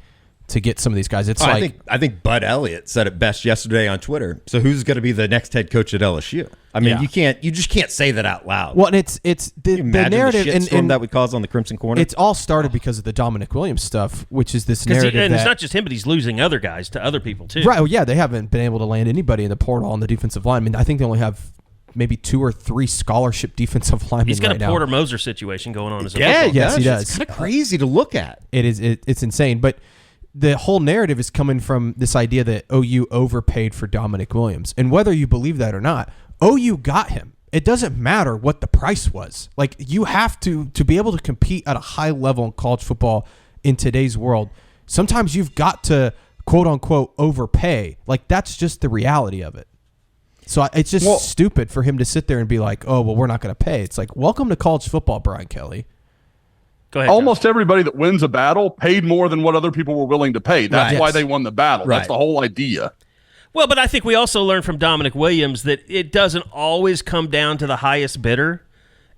to get some of these guys." I think Bud Elliott said it best yesterday on Twitter. So who's going to be the next head coach at LSU? I mean, you just can't say that out loud. Well, and it's the narrative and that would cause on the Crimson Corner. It's all started because of the Dominic Williams stuff, which is this narrative. And it's not just him, but he's losing other guys to other people too. Right? Well, yeah, they haven't been able to land anybody in the portal on the defensive line. I mean, I think they only have maybe 2 or 3 scholarship defensive linemen. He's got right a Porter now. Moser situation going on as a yes, he does. It's kind of crazy to look at. It is. It's insane, but. The whole narrative is coming from this idea that OU overpaid for Dominic Williams. And whether you believe that or not, OU got him. It doesn't matter what the price was. Like, you have to be able to compete at a high level in college football in today's world. Sometimes you've got to, quote unquote, overpay. Like, that's just the reality of it. So it's just stupid for him to sit there and be like, oh, well, we're not going to pay. It's like, welcome to college football, Brian Kelly. Go ahead, Almost everybody that wins a battle paid more than what other people were willing to pay. That's why they won the battle. That's the whole idea. Well, but I think we also learned from Dominic Williams that it doesn't always come down to the highest bidder.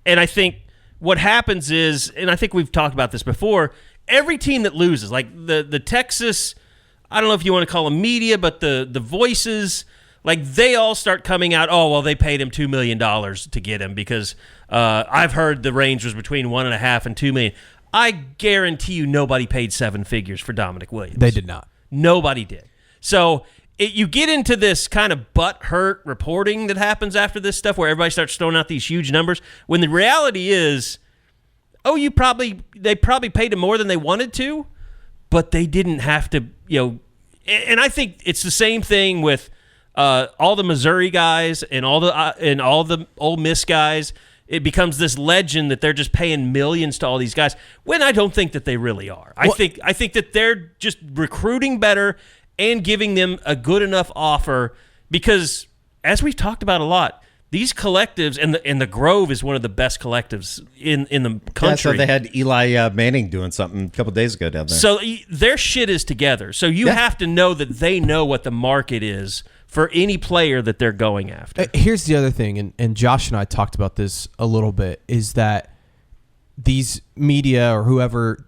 And I think what happens is, and I think we've talked about this before, every team that loses, like the Texas, I don't know if you want to call them media, but the voices, like they all start coming out, oh, well, they paid him $2 million to get him because I've heard the range was between $1.5 and $2 million. I guarantee you nobody paid 7 figures for Dominic Williams. They did not. Nobody did. So you get into this kind of butt-hurt reporting that happens after this stuff where everybody starts throwing out these huge numbers when the reality is OU they probably paid him more than they wanted to, but they didn't have to, and I think it's the same thing with all the Missouri guys and all the Ole Miss guys. It becomes this legend that they're just paying millions to all these guys, when I don't think that they really are. I think that they're just recruiting better and giving them a good enough offer, because as we've talked about a lot, these collectives, and the Grove is one of the best collectives in the country. Yeah, so they had Eli Manning doing something a couple days ago down there. So their shit is together. So you have to know that they know what the market is for any player that they're going after. Here's the other thing, and Josh and I talked about this a little bit, is that these media or whoever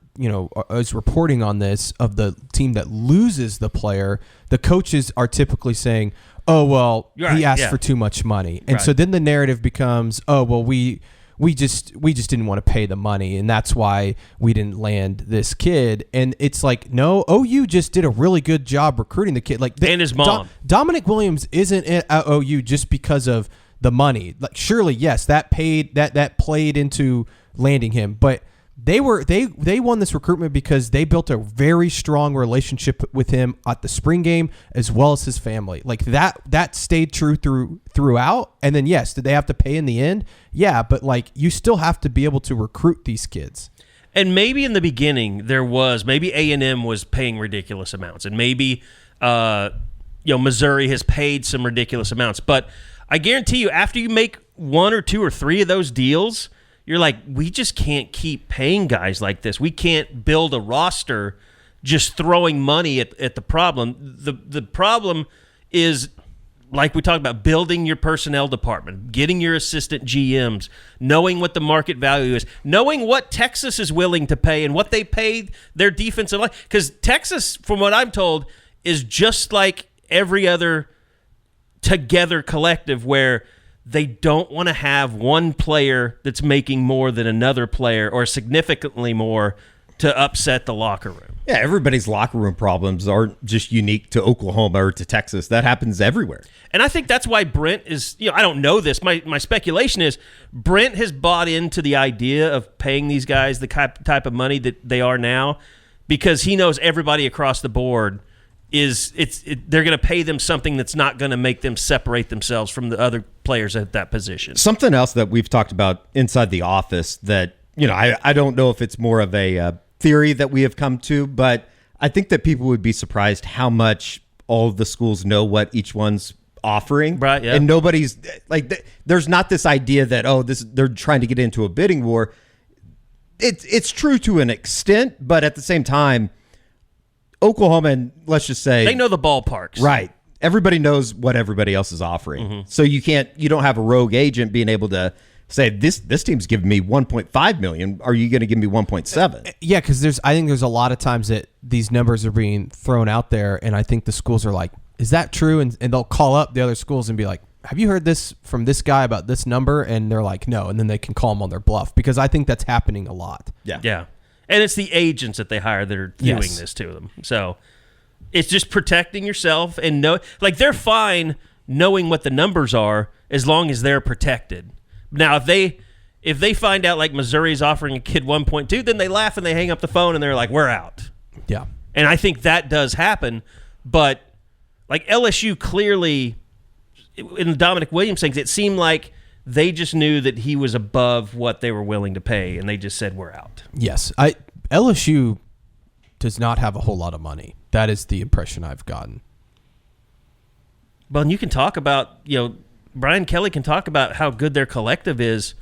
is reporting on this, of the team that loses the player, the coaches are typically saying, oh, well, he asked for too much money. And so then the narrative becomes, oh, well, we just didn't want to pay the money, and that's why we didn't land this kid. And it's like, no, OU just did a really good job recruiting the kid. And his mom. Dominic Williams isn't at OU just because of the money. Like, surely, yes, that played into landing him, but they won this recruitment because they built a very strong relationship with him at the spring game, as well as his family. Like that stayed true throughout. And then, yes, did they have to pay in the end? Yeah, but you still have to be able to recruit these kids. And maybe in the beginning maybe A&M was paying ridiculous amounts, and maybe Missouri has paid some ridiculous amounts. But I guarantee you, after you make one or two or three of those deals, you're like, we just can't keep paying guys like this. We can't build a roster just throwing money at the problem. The problem is, like we talked about, building your personnel department, getting your assistant GMs, knowing what the market value is, knowing what Texas is willing to pay and what they paid their defensive line. Because Texas, from what I'm told, is just like every other together collective, where they don't want to have one player that's making more than another player, or significantly more, to upset the locker room. Yeah, everybody's locker room problems aren't just unique to Oklahoma or to Texas. That happens everywhere. And I think that's why Brent is, I don't know this. My speculation is Brent has bought into the idea of paying these guys the type of money that they are now, because he knows everybody across the board they're going to pay them something that's not going to make them separate themselves from the other players at that position. Something else that we've talked about inside the office that, I don't know if it's more of a theory that we have come to, but I think that people would be surprised how much all of the schools know what each one's offering. Right, yeah. And nobody's there's not this idea that, they're trying to get into a bidding war. It's true to an extent, but at the same time, Oklahoma, and let's just say, they know the ballparks. Right. Everybody knows what everybody else is offering. Mm-hmm. So you don't have a rogue agent being able to say, this team's giving me $1.5 million. Are you going to give me 1.7? Yeah, because I think there's a lot of times that these numbers are being thrown out there, and I think the schools are like, is that true? And they'll call up the other schools and be like, have you heard this from this guy about this number? And they're like, no. And then they can call them on their bluff, because I think that's happening a lot. Yeah. Yeah. And it's the agents that they hire that are doing this to them. So it's just protecting yourself, and they're fine knowing what the numbers are as long as they're protected. Now, if they find out like Missouri's offering a kid 1.2, then they laugh and they hang up the phone and they're like, we're out. Yeah. And I think that does happen, but like LSU clearly, in the Dominic Williams things, it seemed like they just knew that he was above what they were willing to pay, and they just said, we're out. Yes. LSU does not have a whole lot of money. That is the impression I've gotten. Well, and you can talk about, Brian Kelly can talk about how good their collective is,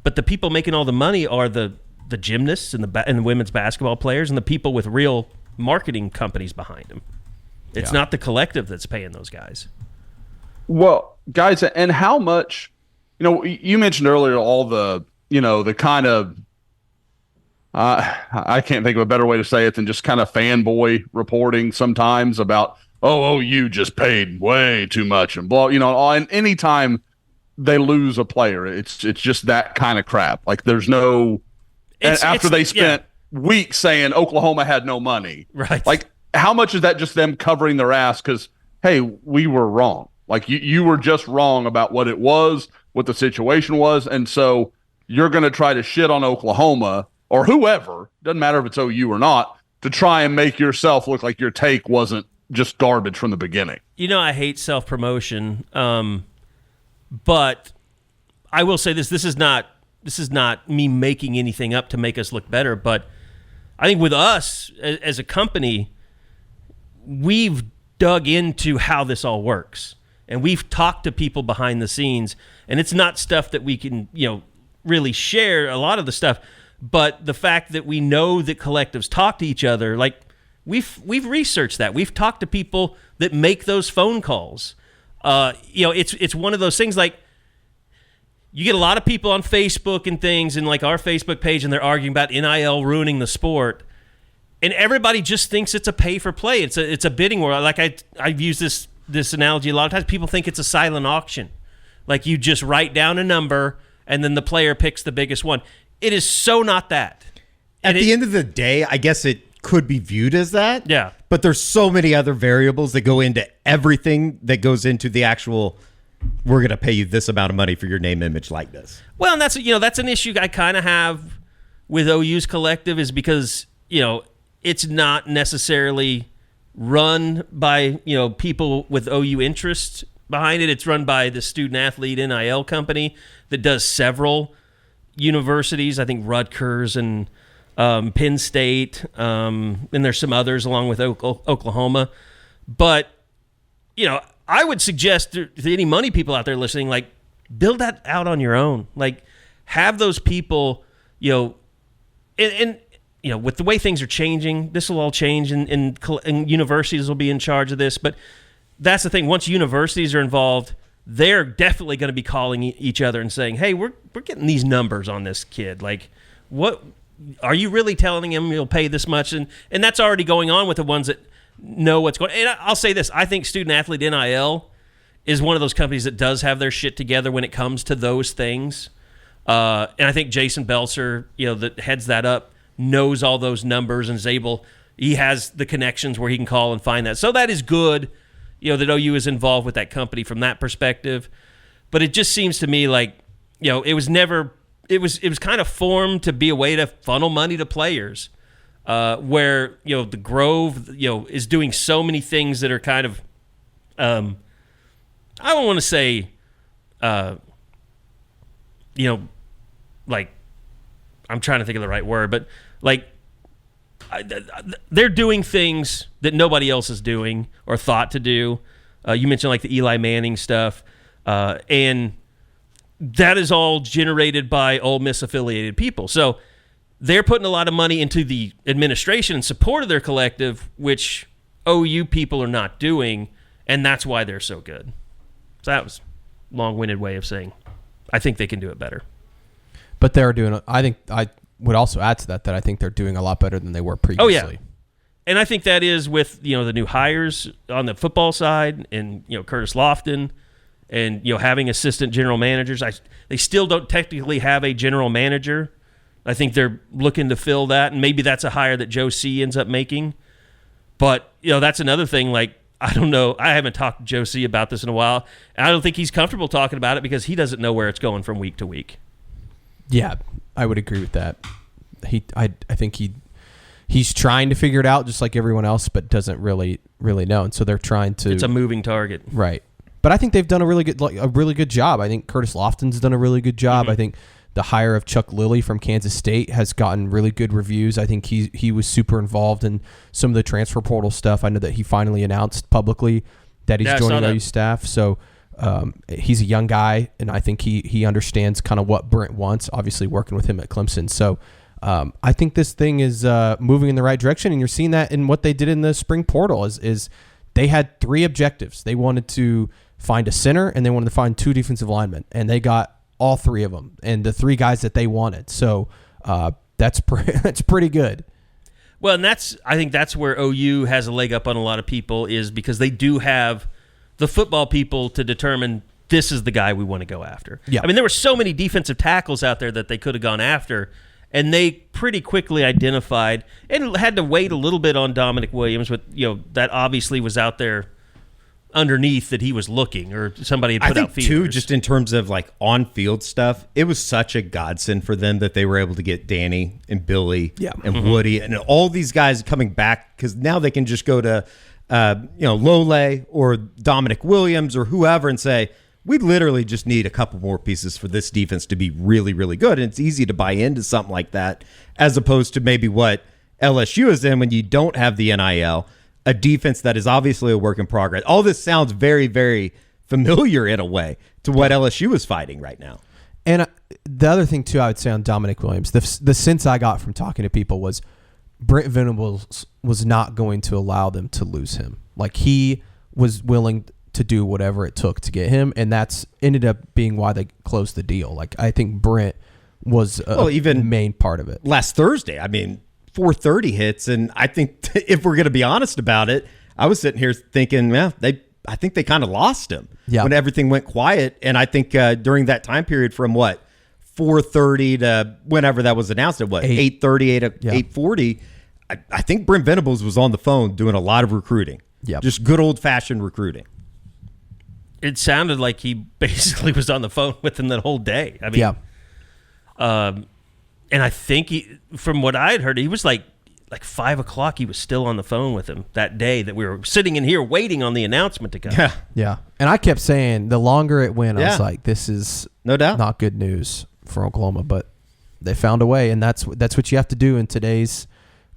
but the people making all the money are the gymnasts and the women's basketball players and the people with real marketing companies behind them. It's not the collective that's paying those guys. Well, guys, and how much... you mentioned earlier all the, the kind of, I can't think of a better way to say it than just kind of fanboy reporting sometimes about, you just paid way too much and blah, and anytime they lose a player, it's just that kind of crap. Like there's no, after they spent weeks saying Oklahoma had no money. Right. Like how much is that just them covering their ass? Because, hey, we were wrong. Like you were just wrong about what it was, what the situation was, and so you're going to try to shit on Oklahoma or whoever, doesn't matter if it's OU or not, to try and make yourself look like your take wasn't just garbage from the beginning. I hate self-promotion, but I will say this is not me making anything up to make us look better, but I think with us as a company, we've dug into how this all works, and we've talked to people behind the scenes, and it's not stuff that we can, really share a lot of the stuff, but the fact that we know that collectives talk to each other, like we've researched that. We've talked to people that make those phone calls. It's one of those things, like, you get a lot of people on Facebook and things, and like our Facebook page, and they're arguing about NIL ruining the sport, and everybody just thinks it's a pay for play. It's a bidding war. Like I've used this analogy a lot of times. People think it's a silent auction, like you just write down a number and then the player picks the biggest one. It is so not that. At the end of the day, I guess it could be viewed as that. Yeah, but there's so many other variables that go into everything that goes into the actual. We're going to pay you this amount of money for your name, image, likeness. Well, and that's an issue I kind of have with OU's collective, is because, it's not necessarily run by, people with OU interests behind it. It's run by the student-athlete NIL company that does several universities, I think Rutgers and Penn State, and there's some others along with Oklahoma. But, I would suggest to any money people out there listening, like, build that out on your own. Like, have those people, and with the way things are changing, this will all change, and universities will be in charge of this. But that's the thing. Once universities are involved, they're definitely going to be calling each other and saying, hey, we're getting these numbers on this kid. Like, what are you really telling him you'll pay this much? And that's already going on with the ones that know what's going on. And I'll say this. I think student-athlete NIL is one of those companies that does have their shit together when it comes to those things. And I think Jason Belser, that heads that up, knows all those numbers and he has the connections where he can call and find that. So that is good, that OU is involved with that company from that perspective. But it just seems to me like, it was kind of formed to be a way to funnel money to players. Where the Grove is doing so many things that are kind of I don't want to say like, I'm trying to think of the right word, but like they're doing things that nobody else is doing or thought to do. You mentioned like the Eli Manning stuff, and that is all generated by Ole Miss affiliated people. So they're putting a lot of money into the administration and support of their collective, which OU people are not doing, and that's why they're so good. So that was a long-winded way of saying I think they can do it better. But they're doing, I think I would also add to that I think they're doing a lot better than they were previously. Oh, yeah. And I think that is with, the new hires on the football side and, Curtis Lofton and, having assistant general managers. They still don't technically have a general manager. I think they're looking to fill that, and maybe that's a hire that Joe C. ends up making. But, that's another thing. Like, I don't know. I haven't talked to Joe C. about this in a while, and I don't think he's comfortable talking about it because he doesn't know where it's going from week to week. Yeah, I would agree with that. I think he's trying to figure it out just like everyone else, but doesn't really know. And so they're trying to. It's a moving target, right? But I think they've done a really good job. I think Curtis Lofton's done a really good job. Mm-hmm. I think the hire of Chuck Lilly from Kansas State has gotten really good reviews. I think he was super involved in some of the transfer portal stuff. I know that he finally announced publicly that he's joining OU staff. So he's a young guy, and I think he understands kind of what Brent wants, obviously working with him at Clemson. So I think this thing is moving in the right direction, and you're seeing that in what they did in the spring portal is they had 3 objectives. They wanted to find a center, and they wanted to find 2 defensive linemen, and they got all 3 of them, and the 3 guys that they wanted. So that's pretty good. Well, and I think that's where OU has a leg up on a lot of people, is because they do have the football people to determine this is the guy we want to go after. Yeah. I mean, there were so many defensive tackles out there that they could have gone after, and they pretty quickly identified and had to wait a little bit on Dominic Williams, but that obviously was out there underneath that he was looking, or somebody had put out feelers. Too, just in terms of like on-field stuff, it was such a godsend for them that they were able to get Danny and Billy and Woody and all these guys coming back, because now they can just go to Lole or Dominic Williams or whoever and say, we literally just need a couple more pieces for this defense to be really, really good. And it's easy to buy into something like that, as opposed to maybe what LSU is in when you don't have the NIL, a defense that is obviously a work in progress. All this sounds very, very familiar in a way to what LSU is fighting right now. And the other thing, too, I would say on Dominic Williams, the sense I got from talking to people was Brent Venables was not going to allow them to lose him. Like, he was willing to do whatever it took to get him, and that's ended up being why they closed the deal. Like, I think Brent was even main part of it. Last Thursday, 4:30 hits, and I think if we're going to be honest about it, I was sitting here thinking, I think they kind of lost him when everything went quiet. And I think during that time period from 4:30 to whenever that was announced at 8:30, 8:40, I think Brent Venables was on the phone doing a lot of recruiting. Yeah, just good old fashioned recruiting. It sounded like he basically was on the phone with him that whole day. And I think from what I had heard, he was like 5 o'clock. He was still on the phone with him that day that we were sitting in here waiting on the announcement to come. Yeah. And I kept saying, the longer it went, I was like, this is no doubt not good news for Oklahoma. But they found a way, and that's what you have to do in today's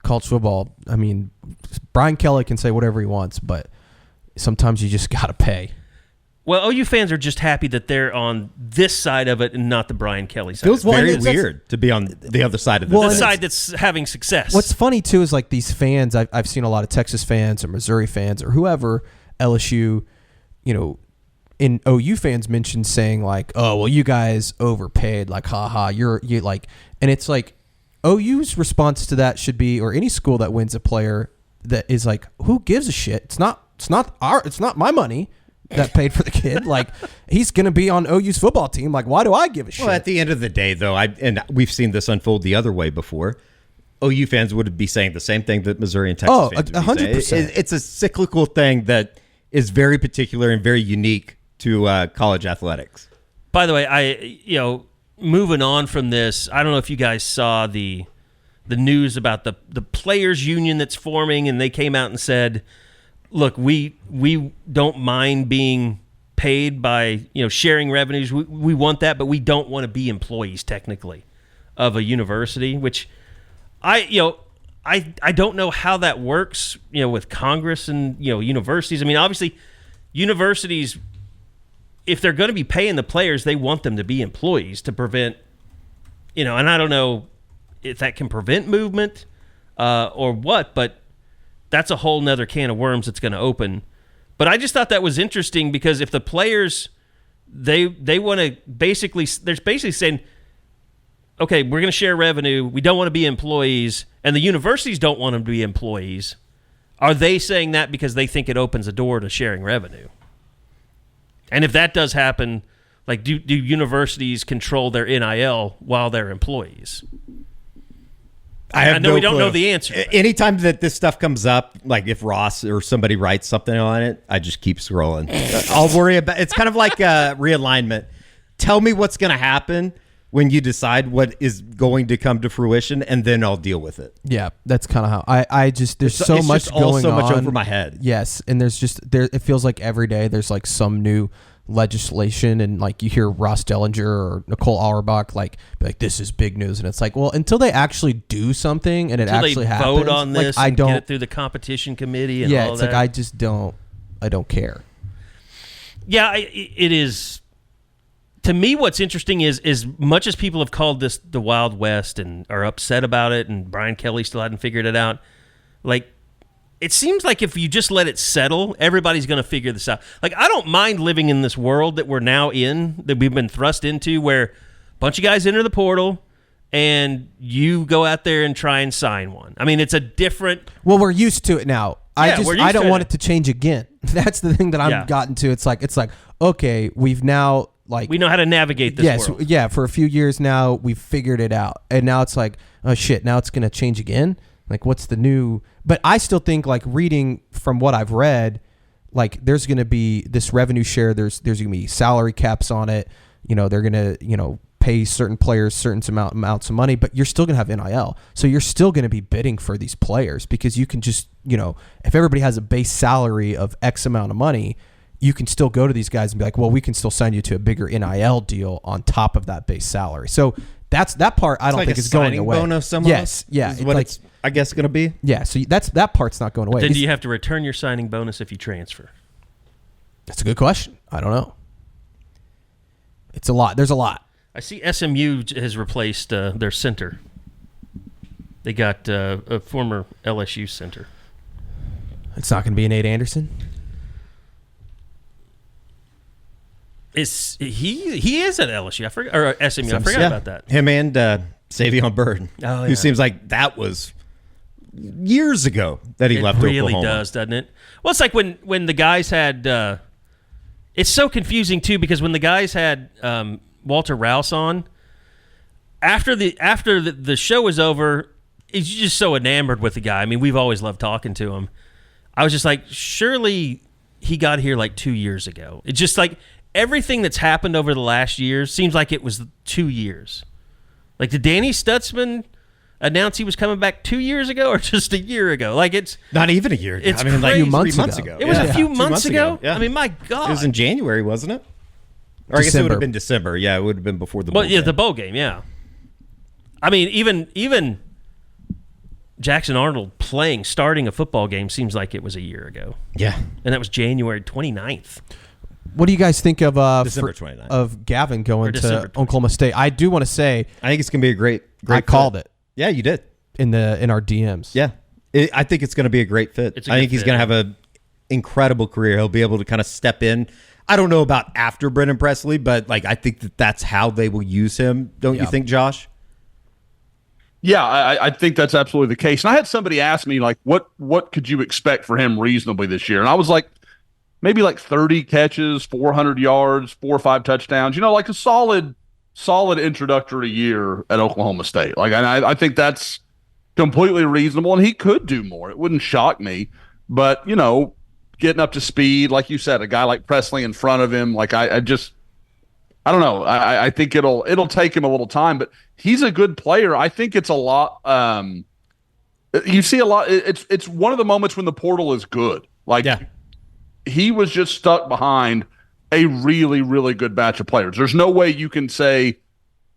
college football. I mean, Brian Kelly can say whatever he wants, but sometimes you just got to pay. Well, OU fans are just happy that they're on this side of it and not the Brian Kelly side. Feels very weird to be on the other side of this. The side that's having success. What's funny, too, is like these fans, I've seen a lot of Texas fans or Missouri fans or whoever, LSU, and OU fans mentioned saying like, oh, well, you guys overpaid, like, haha, you like, and it's like OU's response to that should be, or any school that wins a player that is like, who gives a shit? It's not my money that paid for the kid. Like, he's going to be on OU's football team. Like, why do I give a shit? Well, at the end of the day, though, and we've seen this unfold the other way before, OU fans would be saying the same thing that Missouri and Texas fans would be saying. 100%. It's a cyclical thing that is very particular and very unique to college athletics. By the way, moving on from this, I don't know if you guys saw the news about the players union that's forming, and they came out and said, look, we don't mind being paid by sharing revenues. We want that, but we don't want to be employees technically of a university. Which I don't know how that works. With Congress and universities. I mean, obviously, universities, if they're going to be paying the players, they want them to be employees to prevent. And I don't know if that can prevent movement or what, but that's a whole nother can of worms that's going to open. But I just thought that was interesting, because if the players, they want to they're basically saying, okay, we're going to share revenue. We don't want to be employees. And the universities don't want them to be employees. Are they saying that because they think it opens a door to sharing revenue? And if that does happen, like, do universities control their NIL while they're employees? I know we don't know the answer. Anytime that this stuff comes up, like if Ross or somebody writes something on it, I just keep scrolling. I'll worry about it's kind of like a realignment. Tell me what's going to happen when you decide what is going to come to fruition, and then I'll deal with it. Yeah, that's kind of how I just there's so much going on. Much over my head. Yes, and there's it feels like every day there's like some new legislation, and like you hear Ross Dellinger or Nicole Auerbach like this is big news, and it's like, well, until they actually do something and it actually happens, vote on this, I don't get it through the competition committee and all it's that. Like I don't care. Yeah, it is. To me, what's interesting is, as much as people have called this the Wild West and are upset about it, and Brian Kelly still hadn't figured it out, like, it seems like if you just let it settle, everybody's going to figure this out. Like, I don't mind living in this world that we're now in, that we've been thrust into, where a bunch of guys enter the portal and you go out there and try and sign one. I mean, it's a different... Well, we're used to it now. I don't want it to change again. That's the thing that I've gotten to. It's like, okay, we've now... Like, we know how to navigate this world. Yeah, for a few years now, we've figured it out. And now it's like, oh, shit, now it's going to change again? Like, what's the new... But I still think, like, reading from what I've read, like there's going to be this revenue share. There's going to be salary caps on it. They're going to, pay certain players certain amounts of money, but you're still going to have NIL. So you're still going to be bidding for these players because you can just, if everybody has a base salary of X amount of money, you can still go to these guys and be like, well, we can still sign you to a bigger NIL deal on top of that base salary. So that part I don't think is going away. Bonus yes, yeah, is what it's I guess going to be. Yeah, so that part's not going away. Then do you have to return your signing bonus if you transfer? That's a good question. I don't know. It's a lot. There's a lot. I see SMU has replaced their center. They got a former LSU center. It's not going to be Nate Anderson. He is at LSU? I forgot, or SMU. I forgot about that. Him and Savion Byrd, who seems like that was years ago that he left Oklahoma. It really does, doesn't it? Well, it's like when the guys had. It's so confusing too because when the guys had Walter Rouse on, after the show was over, he's just so enamored with the guy. I mean, we've always loved talking to him. I was just like, surely he got here like 2 years ago. It's just like everything that's happened over the last year seems like it was 2 years. Like, did Danny Stutzman announce he was coming back 2 years ago or just a year ago? Like, it's not even a year ago. It's like a few months 3 months ago. It was a few months ago? Yeah. I mean, my God. It was in January, wasn't it? Or I guess it would have been December. Yeah, it would have been before the bowl game. The bowl game, yeah. I mean, even Jackson Arnold starting a football game seems like it was a year ago. Yeah. And that was January 29th. What do you guys think of December 29th. Of Gavin going to Oklahoma State? I do want to say I think it's going to be a great I called it. Yeah, you did. In our DMs. Yeah. I think it's going to be a great fit. I think he's going to have an incredible career. He'll be able to kind of step in. I don't know about after Brendan Presley, but like I think that's how they will use him. Don't you think, Josh? Yeah, I think that's absolutely the case. And I had somebody ask me, like, what could you expect for him reasonably this year? And I was like, maybe like 30 catches, 400 yards, 4 or 5 touchdowns, like a solid introductory year at Oklahoma State. Like, I think that's completely reasonable, and he could do more. It wouldn't shock me. But, getting up to speed, like you said, a guy like Presley in front of him, like I don't know. I think it'll take him a little time, but he's a good player. I think it's a lot. You see a lot. It's one of the moments when the portal is good. Like he was just stuck behind a really, really good batch of players. There's no way you can say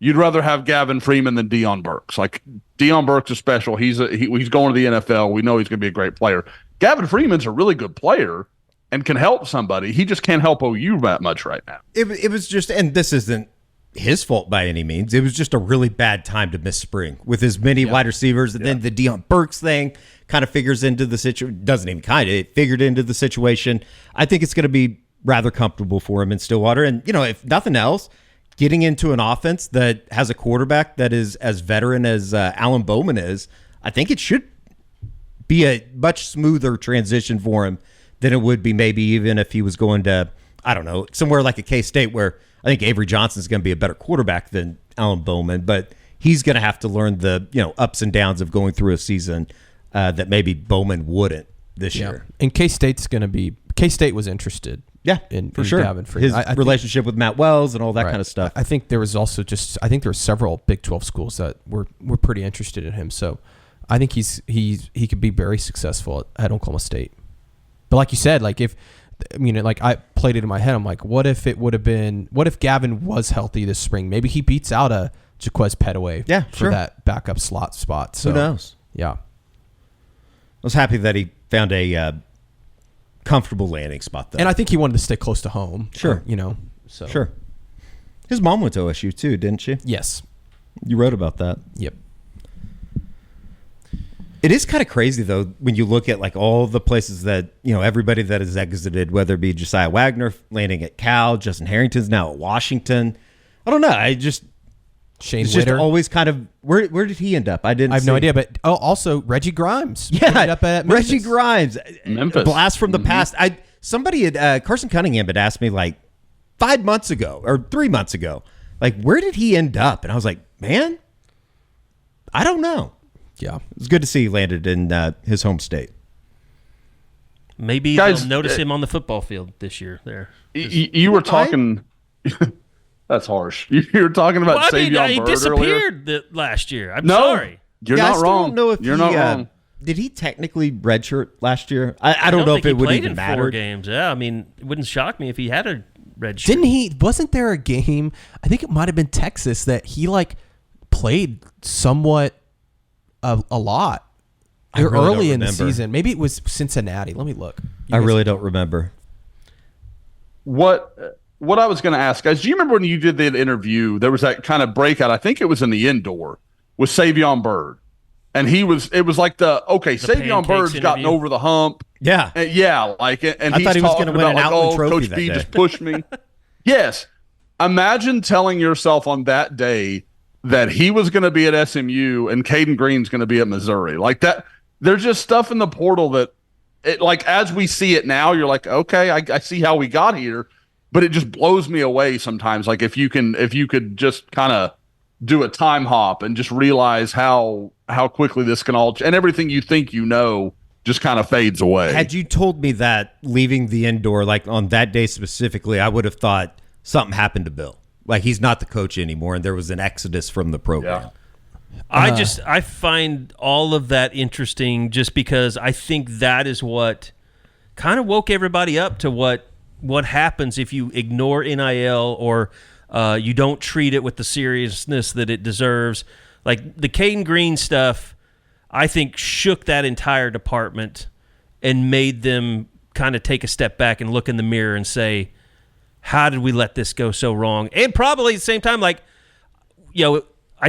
you'd rather have Gavin Freeman than Deion Burks. Like Deion Burks is special. He's going to the NFL. We know he's going to be a great player. Gavin Freeman's a really good player and can help somebody. He just can't help OU that much right now. It was just, and this isn't his fault by any means. It was just a really bad time to miss spring with as many wide receivers. And then the Deion Burks thing kind of figures into the situation. Doesn't even it figured into the situation. I think it's going to be rather comfortable for him in Stillwater. And, if nothing else, getting into an offense that has a quarterback that is as veteran as Alan Bowman is, I think it should be a much smoother transition for him than it would be maybe even if he was going to, I don't know, somewhere like a K-State where I think Avery Johnson is going to be a better quarterback than Alan Bowman, but he's going to have to learn the ups and downs of going through a season that maybe Bowman wouldn't this year. And K-State was interested. Yeah, in sure. Gavin Freeman. His relationship with Matt Wells and all that kind of stuff. I think there was also there were several Big 12 schools that were pretty interested in him. So I think he could be very successful at Oklahoma State. But like you said, like I played it in my head. I'm like, what if Gavin was healthy this spring? Maybe he beats out a Jaquez Petaway for that backup slot spot. So who knows? Yeah. I was happy that he found a comfortable landing spot though. And I think he wanted to stay close to home. Sure. So sure. His mom went to OSU too, didn't she? Yes. You wrote about that. Yep. It is kind of crazy though when you look at like all the places that everybody that has exited, whether it be Josiah Wagner landing at Cal, Justin Harrington's now at Washington. I don't know. Shane Witter. Just always kind of where did he end up? I have no idea. But also Reggie Grimes. Ended up at Reggie Grimes, Memphis. Blast from the past. Somebody had Carson Cunningham had asked me like 5 months ago or 3 months ago, like where did he end up? And I was like, man, I don't know. Yeah, it's good to see he landed in his home state. Maybe Guys, they'll notice him on the football field this year. There, you were talking. That's harsh. You were talking about Savion he Byrd disappeared last year. I'm no, sorry. You're not wrong. I don't know if you're not wrong. Did he technically redshirt last year? I don't know if it would even matter. 4 games. Yeah, I mean, it wouldn't shock me if he had a redshirt. Didn't he? Wasn't there a game? I think it might have been Texas that he played somewhat a lot early in the season. Maybe it was Cincinnati. Let me look. I really don't remember. What I was going to ask, guys, do you remember when you did the interview, there was that kind of breakout, I think it was in the indoor, with Savion Byrd. And it was like Savion Bird's gotten over the hump. Yeah. And he's thought he was going to win an Outland trophy Coach that B day. just pushed me. Yes. Imagine telling yourself on that day that he was going to be at SMU and Caden Green's going to be at Missouri. Like that, there's just stuff in the portal that, as we see it now, you're like, okay, I see how we got here. But it just blows me away sometimes. Like if you could just kind of do a time hop and just realize how quickly this can all, and everything you think you know just kind of fades away. Had you told me that leaving the indoor, like on that day specifically, I would have thought something happened to Bill. Like he's not the coach anymore, and there was an exodus from the program. Yeah. I find all of that interesting just because I think that is what kind of woke everybody up to what happens if you ignore NIL or you don't treat it with the seriousness that it deserves. Like the Caden Green stuff, I think shook that entire department and made them kind of take a step back and look in the mirror and say, how did we let this go so wrong? And probably at the same time, I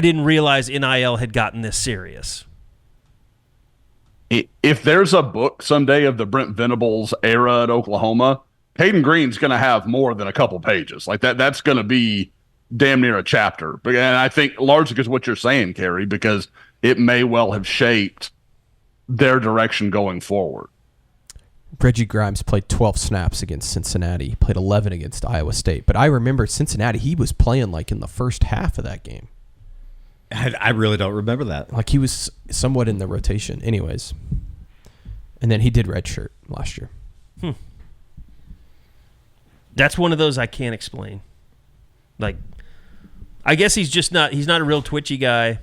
didn't realize NIL had gotten this serious. If there's a book someday of the Brent Venables era at Oklahoma, Caden Green's going to have more than a couple pages. Like that's going to be damn near a chapter. And I think largely because what you're saying, Carey, because it may well have shaped their direction going forward. Reggie Grimes played 12 snaps against Cincinnati. He played 11 against Iowa State. But I remember Cincinnati, he was playing in the first half of that game. I really don't remember that. He was somewhat in the rotation anyways. And then he did redshirt last year. That's one of those I can't explain. I guess he's not a real twitchy guy.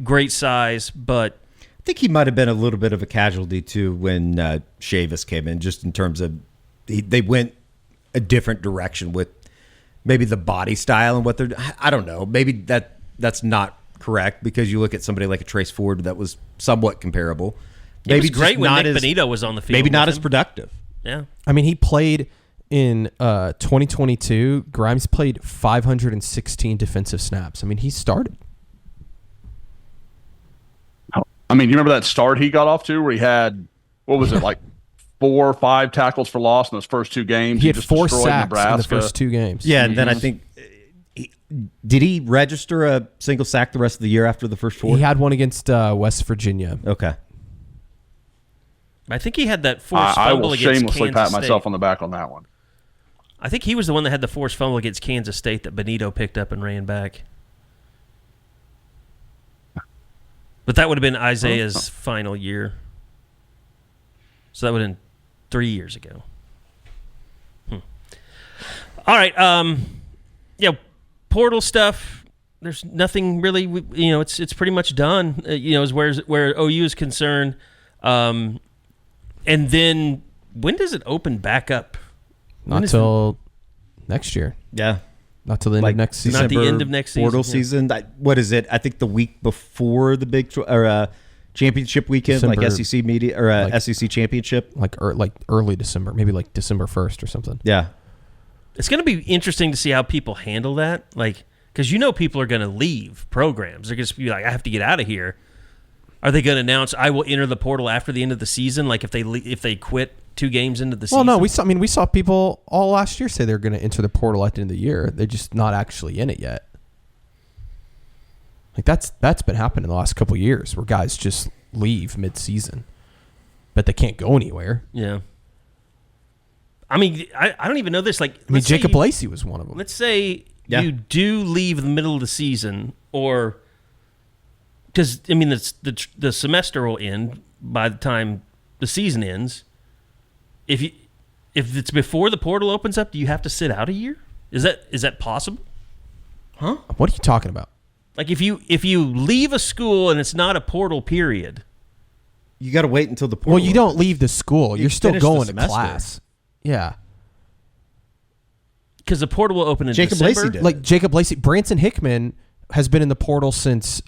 Great size, but I think he might have been a little bit of a casualty too when Chavis came in, just in terms of they went a different direction with maybe the body style and what they're. I don't know. Maybe that's not correct because you look at somebody like a Trace Ford that was somewhat comparable. Maybe it was great when Nick Benito was on the field. Maybe not as productive. Yeah. I mean, he played in 2022. Grimes played 516 defensive snaps. I mean, he started. I mean, you remember that start he got off to where he had, what was it, 4 or 5 tackles for loss in those first 2 games? He had just 4 destroyed sacks Nebraska in the first 2 games. Yeah, and then I think, did he register a single sack the rest of the year after the first 4? He had one against West Virginia. Okay. I think he had that forced fumble against Kansas State. I will shamelessly pat myself on the back on that one. I think he was the one that had the forced fumble against Kansas State that Benito picked up and ran back. But that would have been Isaiah's final year. So that would have been 3 years ago. All right. Portal stuff. There's nothing really. It's pretty much done. As where OU is concerned. And then when does it open back up? Not till next year. Yeah. Not till the end of next season. Not the end of next season. Portal season. What is it? I think the week before the big championship weekend, December, SEC media or SEC championship, like early December, maybe December 1st or something. Yeah. It's going to be interesting to see how people handle that. Because people are going to leave programs. They're going to be like, I have to get out of here. Are they going to announce I will enter the portal after the end of the season? Like if they quit 2 games into the season? Well, no, we saw people all last year say they're going to enter the portal at the end of the year. They're just not actually in it yet. That's been happening the last couple of years where guys just leave mid-season, but they can't go anywhere. Yeah. I mean, I don't even know this. Jacob Lacey was one of them. Let's say you do leave the middle of the season, or because the semester will end by the time the season ends. if it's before the portal opens up, do you have to sit out a year? Is that possible? Huh? What are you talking about? Like if you leave a school and it's not a portal period, you got to wait until the portal. Well, you don't leave the school. You're still going to class. Yeah. Because the portal will open in December. Lacey did. Like Jacob Lacey, Branson Hickman has been in the portal since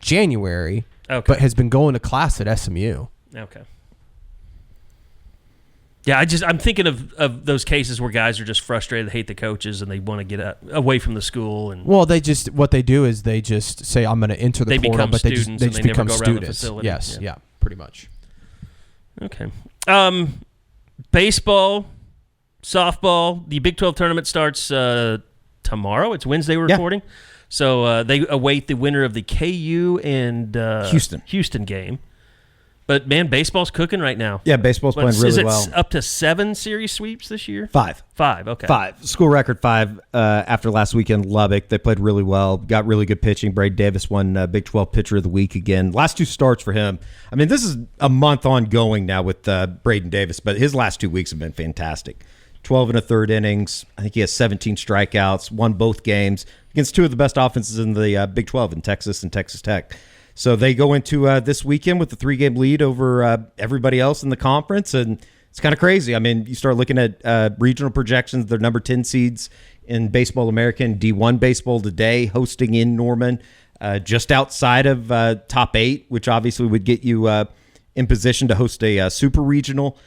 January, but has been going to class at SMU. Okay. Yeah, I'm thinking of those cases where guys are just frustrated, hate the coaches, and they want to get away from the school. And what they do is they just say, I'm going to enter the portal, but they just become students. Yes, yeah, pretty much. Okay. Baseball, softball, the Big 12 tournament starts tomorrow. It's Wednesday we're recording. So they await the winner of the KU and Houston game. But, man, baseball's cooking right now. Yeah, baseball's playing really well. Is it up to 7 series sweeps this year? 5. 5, okay. 5. School record 5 after last weekend, Lubbock. They played really well, got really good pitching. Braden Davis won Big 12 Pitcher of the Week again. Last 2 starts for him. I mean, this is a month ongoing now with Braden Davis, but his last 2 weeks have been fantastic. 12 1/3 innings. I think he has 17 strikeouts, won both games against 2 of the best offenses in the Big 12 in Texas and Texas Tech. So they go into this weekend with a 3-game lead over everybody else in the conference, and it's kind of crazy. I mean, you start looking at regional projections. They're number 10 seeds in Baseball America and D1 Baseball today, hosting in Norman, just outside of top 8, which obviously would get you in position to host a super regional.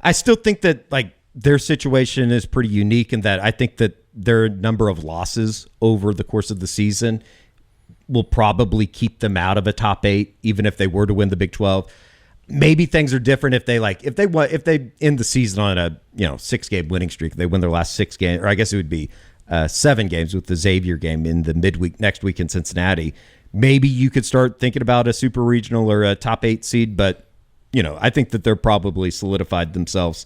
I still think that their situation is pretty unique in that I think that their number of losses over the course of the season will probably keep them out of a top 8, even if they were to win the Big 12. Maybe things are different if they end the season on a 6-game winning streak. They win their last 6 games, or I guess it would be 7 games with the Xavier game in the midweek next week in Cincinnati. Maybe you could start thinking about a super regional or a top 8 seed, but I think that they're probably solidified themselves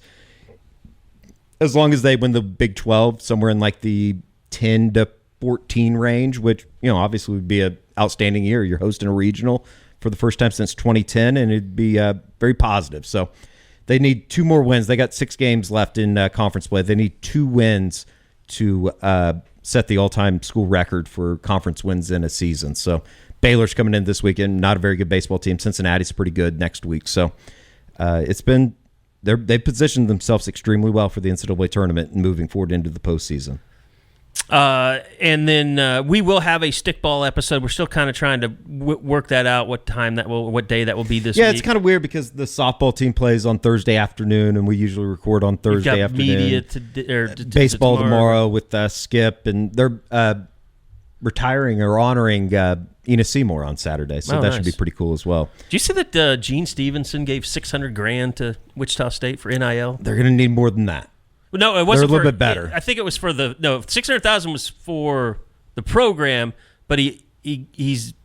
as long as they win the Big 12 somewhere in the 10 to 14 range, which obviously would be an outstanding year. You're hosting a regional for the first time since 2010, and it'd be very positive. So they need 2 more wins. They got 6 games left in conference play. They need 2 wins to set the all-time school record for conference wins in a season. So Baylor's coming in this weekend, not a very good baseball team. Cincinnati's pretty good next week. So they've positioned themselves extremely well for the NCAA tournament and moving forward into the postseason. And then we will have a stickball episode. We're still kind of trying to work that out. What day that will be this week. Yeah, it's kind of weird because the softball team plays on Thursday afternoon, and we usually record on Thursday afternoon. Media baseball tomorrow with Skip, and they're retiring or honoring Ina Seymour on Saturday, so that should be pretty cool as well. Do you see that Gene Stevenson gave $600,000 to Wichita State for NIL? They're going to need more than that. No, it wasn't. They're a little bit better. I think it was for $600,000 was for the program, but he's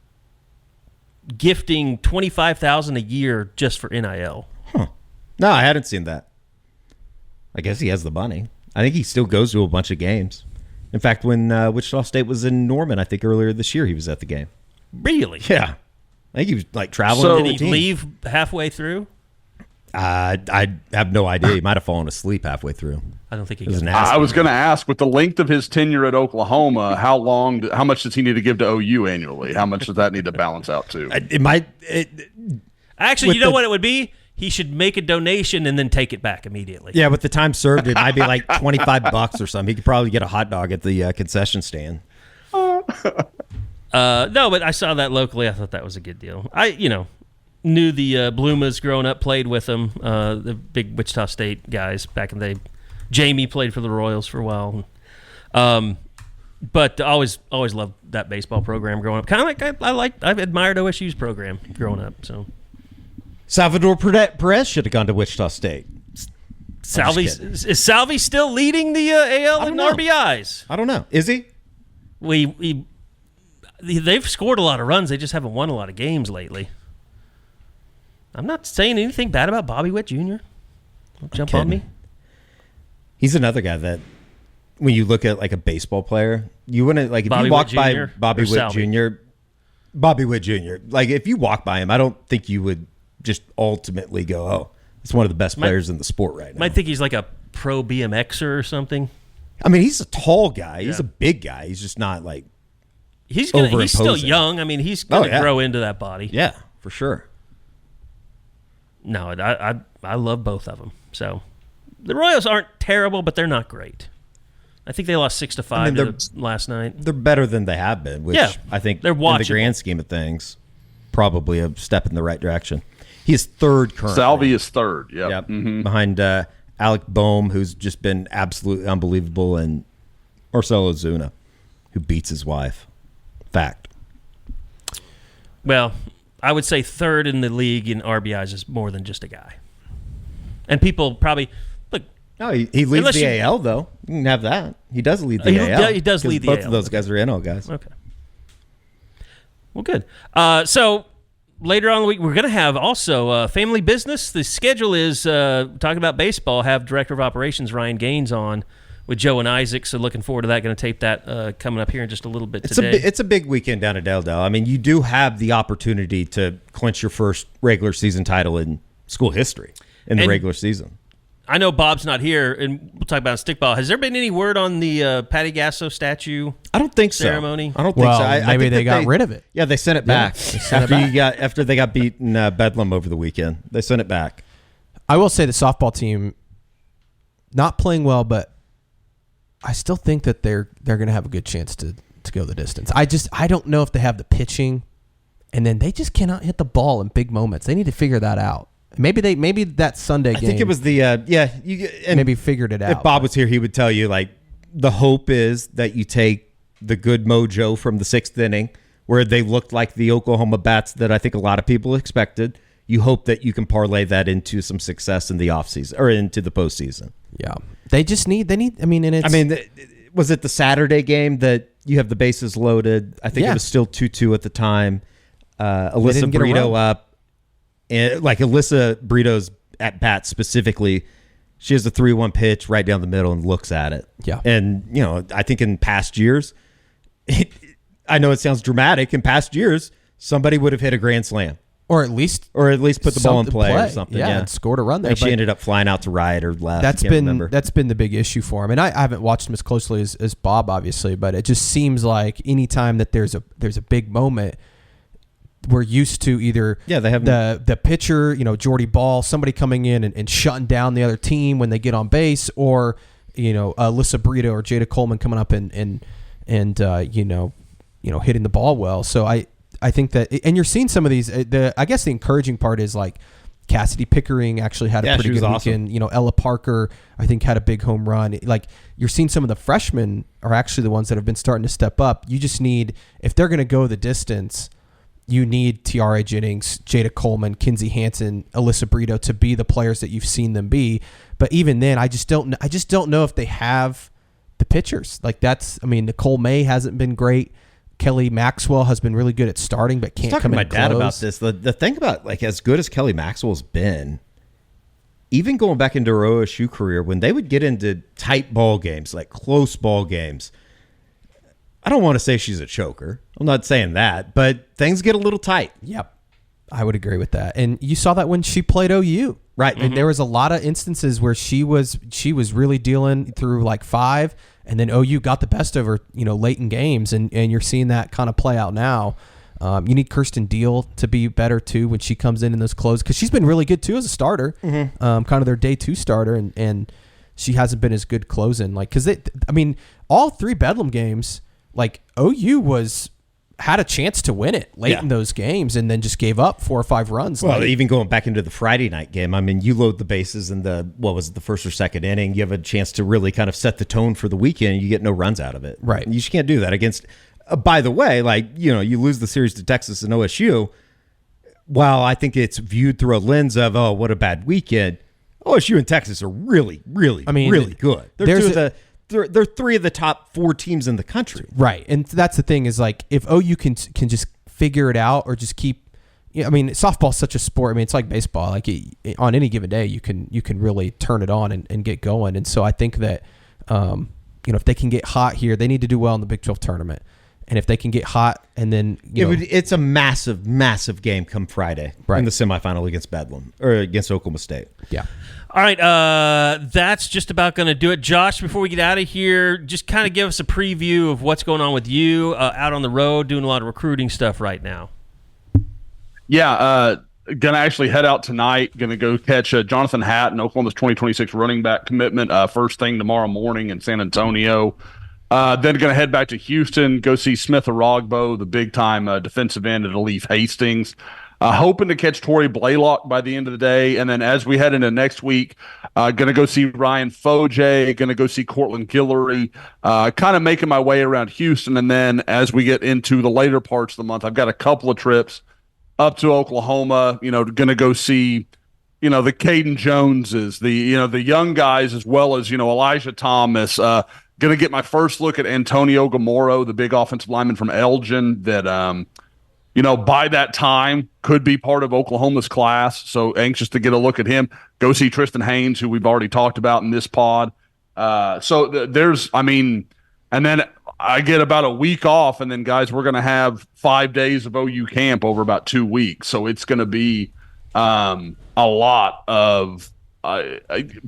gifting $25,000 a year just for NIL. Huh. No, I hadn't seen that. I guess he has the money. I think he still goes to a bunch of games. In fact, when Wichita State was in Norman, I think earlier this year he was at the game. Really? Yeah. I think he was traveling. So did he leave halfway through? I have no idea. He might have fallen asleep halfway through. I don't think he was. I was going to ask, with the length of his tenure at Oklahoma, how much does he need to give to OU annually? How much does that need to balance out to? Actually, you know what it would be? He should make a donation and then take it back immediately. Yeah, with the time served, it might be like $25 or something. He could probably get a hot dog at the concession stand. No, but I saw that locally. I thought that was a good deal. I knew the Blumas growing up, played with them, the big Wichita State guys back in the day. Jamie played for the Royals for a while. But always loved that baseball program growing up. Kind of I've admired OSU's program growing up. So Salvador Perez should have gone to Wichita State. Is Salvi still leading the AL in RBIs? I don't know. Is he? They've scored a lot of runs. They just haven't won a lot of games lately. I'm not saying anything bad about Bobby Witt Jr. Don't jump on me. He's another guy that, when you look at a baseball player, you wouldn't if Bobby you walk Witt by Jr. Bobby Witt Jr. Bobby Witt Jr. If you walk by him, I don't think you would just ultimately go, "Oh, He's one of the best players in the sport right now. Might think he's like a pro BMXer or something. I mean, he's a tall guy. He's a big guy. He's just not like he's still young. I mean, he's going to grow into that body. Yeah, for sure. No, I love both of them. So the Royals aren't terrible, but they're not great. I think they lost 6-5 last night. They're better than they have been, which I think they're watchable. In the grand scheme of things, probably a step in the right direction. He is third currently. Salvi is third. Yep. Mm-hmm. Behind Alec Boehm, who's just been absolutely unbelievable, and Marcell Ozuna, who beats his wife. Fact. Well, I would say third in the league in RBIs is more than just a guy. And people probably look. No, he leads the AL though. You can have that. He does lead the AL. He does lead the AL. Both of those guys are NL guys. Okay. Well, good. So later on in the week, we're going to have also family business. The schedule is talking about baseball. Have Director of Operations Ryan Gaines on with Joe and Isaac. So looking forward to that. Going to tape that coming up here in just a little bit today. It's a big weekend down at Del Del. I mean, you do have the opportunity to clinch your first regular season title in school history in the regular season. I know Bob's not here, and we'll talk about stickball. Has there been any word on the Patty Gasso statue? I don't think ceremony? I don't think so. Maybe they got rid of it. Yeah, they sent it back after they got beaten Bedlam over the weekend. They sent it back. I will say the softball team not playing well, but I still think that they're going to have a good chance to go the distance. I don't know if they have the pitching, and then they just cannot hit the ball in big moments. They need to figure that out. Maybe that Sunday game. I think it was the maybe figured it out. If Bob was here, he would tell you like the hope is that you take the good mojo from the sixth inning where they looked like the Oklahoma bats that I think a lot of people expected. You hope that you can parlay that into some success in the offseason or into the postseason. Yeah, they need. I mean, was it the Saturday game that you have the bases loaded? I think it was still 2-2 at the time. Alyssa Brito up. And like Alyssa Brito's at bat specifically, she has a 3-1 pitch right down the middle and looks at it. Yeah. And, I think in past years, I know it sounds dramatic. In past years, somebody would have hit a grand slam. Or at least put the ball in play or something. Yeah, and scored a run there. And she ended up flying out to right or left. That's been the big issue for him. And I haven't watched him as closely as Bob, obviously, but it just seems like anytime that there's a big moment, we're used to either they have the pitcher, Jordy Ball, somebody coming in and shutting down the other team when they get on base, or Alyssa Brito or Jada Coleman coming up and hitting the ball well. So I think that, and you're seeing some of these. I guess the encouraging part is like Cassidy Pickering actually had a pretty good weekend. Ella Parker I think had a big home run. Like you're seeing some of the freshmen are actually the ones that have been starting to step up. You just need, if they're going to go the distance, you need Tiara Jennings, Jada Coleman, Kinsey Hansen, Alyssa Brito to be the players that you've seen them be. But even then, I just don't know if they have the pitchers. Like Nicole May hasn't been great. Kelly Maxwell has been really good at starting, but can't come in close. I was talking to my dad about this. The thing about like as good as Kelly Maxwell's been, even going back into her OSU career, when they would get into tight ball games, like close ball games, I don't want to say she's a choker. I'm not saying that, but things get a little tight. Yep. I would agree with that. And you saw that when she played OU. Right. And there was a lot of instances where she was really dealing through like 5, and then OU got the best of her, late in games, and you're seeing that kind of play out now. You need Kirsten Deal to be better too when she comes in those closes, because she's been really good too as a starter, kind of their day 2 starter, and she hasn't been as good closing. Like, because all 3 Bedlam games, like OU had a chance to win it late in those games and then just gave up 4 or 5 runs. Well, even going back into the Friday night game, you load the bases in the first or second inning, you have a chance to really kind of set the tone for the weekend, and you get no runs out of it. Right. You just can't do that against, by the way, you lose the series to Texas and OSU. While I think it's viewed through a lens of, oh, what a bad weekend, OSU and Texas are really, really, really good. They're 3 of the top 4 teams in the country. Right. And that's the thing is like if OU can just figure it out or just keep softball's such a sport. It's like baseball. Like on any given day you can really turn it on and get going. And so I think that if they can get hot here, they need to do well in the Big 12 tournament. And if they can get hot, and then it's a massive, massive game come Friday in the semifinal against Bedlam or against Oklahoma State. Yeah. All right, that's just about going to do it. Josh, before we get out of here, just kind of give us a preview of what's going on with you out on the road, doing a lot of recruiting stuff right now. Yeah, going to actually head out tonight. Going to go catch Jonathan Hatton, Oklahoma's 2026 running back commitment, first thing tomorrow morning in San Antonio. Then going to head back to Houston, go see Smith Arogbo, the big-time defensive end at Leaf Hastings. Hoping to catch Torrey Blaylock by the end of the day. And then as we head into next week, going to go see Ryan Foje, going to go see Cortland Guillory, kind of making my way around Houston. And then as we get into the later parts of the month, I've got a couple of trips up to Oklahoma, going to go see, the Caden Joneses, the young guys, as well as, Elijah Thomas, going to get my first look at Antonio Gamoro, the big offensive lineman from Elgin that, by that time could be part of Oklahoma's class. So anxious to get a look at him. Go see Trystan Haynes, who we've already talked about in this pod. And then I get about a week off, and then guys, we're going to have 5 days of OU camp over about 2 weeks. So it's going to be a lot of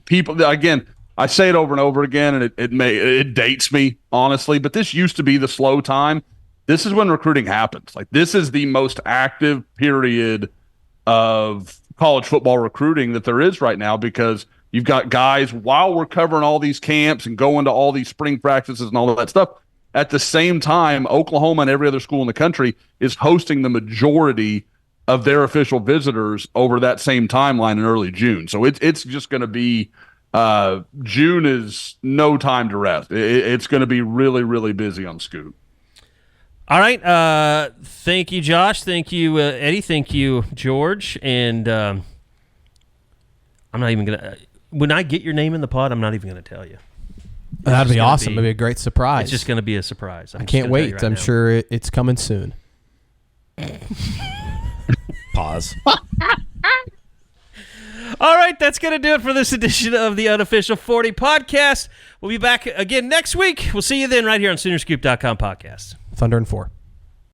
people. Again, I say it over and over again, and it dates me, honestly, but this used to be the slow time. This is when recruiting happens. Like, this is the most active period of college football recruiting that there is right now, because you've got guys, while we're covering all these camps and going to all these spring practices and all of that stuff, at the same time, Oklahoma and every other school in the country is hosting the majority of their official visitors over that same timeline in early June. So it's just going to be June is no time to rest. It's going to be really, really busy on Scoop. All right. Thank you, Josh. Thank you, Eddie. Thank you, George. And I'm not even going to – when I get your name in the pod, I'm not even going to tell you. That'd be awesome. It'd be a great surprise. It's just going to be a surprise. I can't wait. Right, I'm sure it's coming soon. Pause. All right, that's going to do it for this edition of the Unofficial 40 podcast. We'll be back again next week. We'll see you then right here on Soonerscoop.com podcast. Thunder and 4.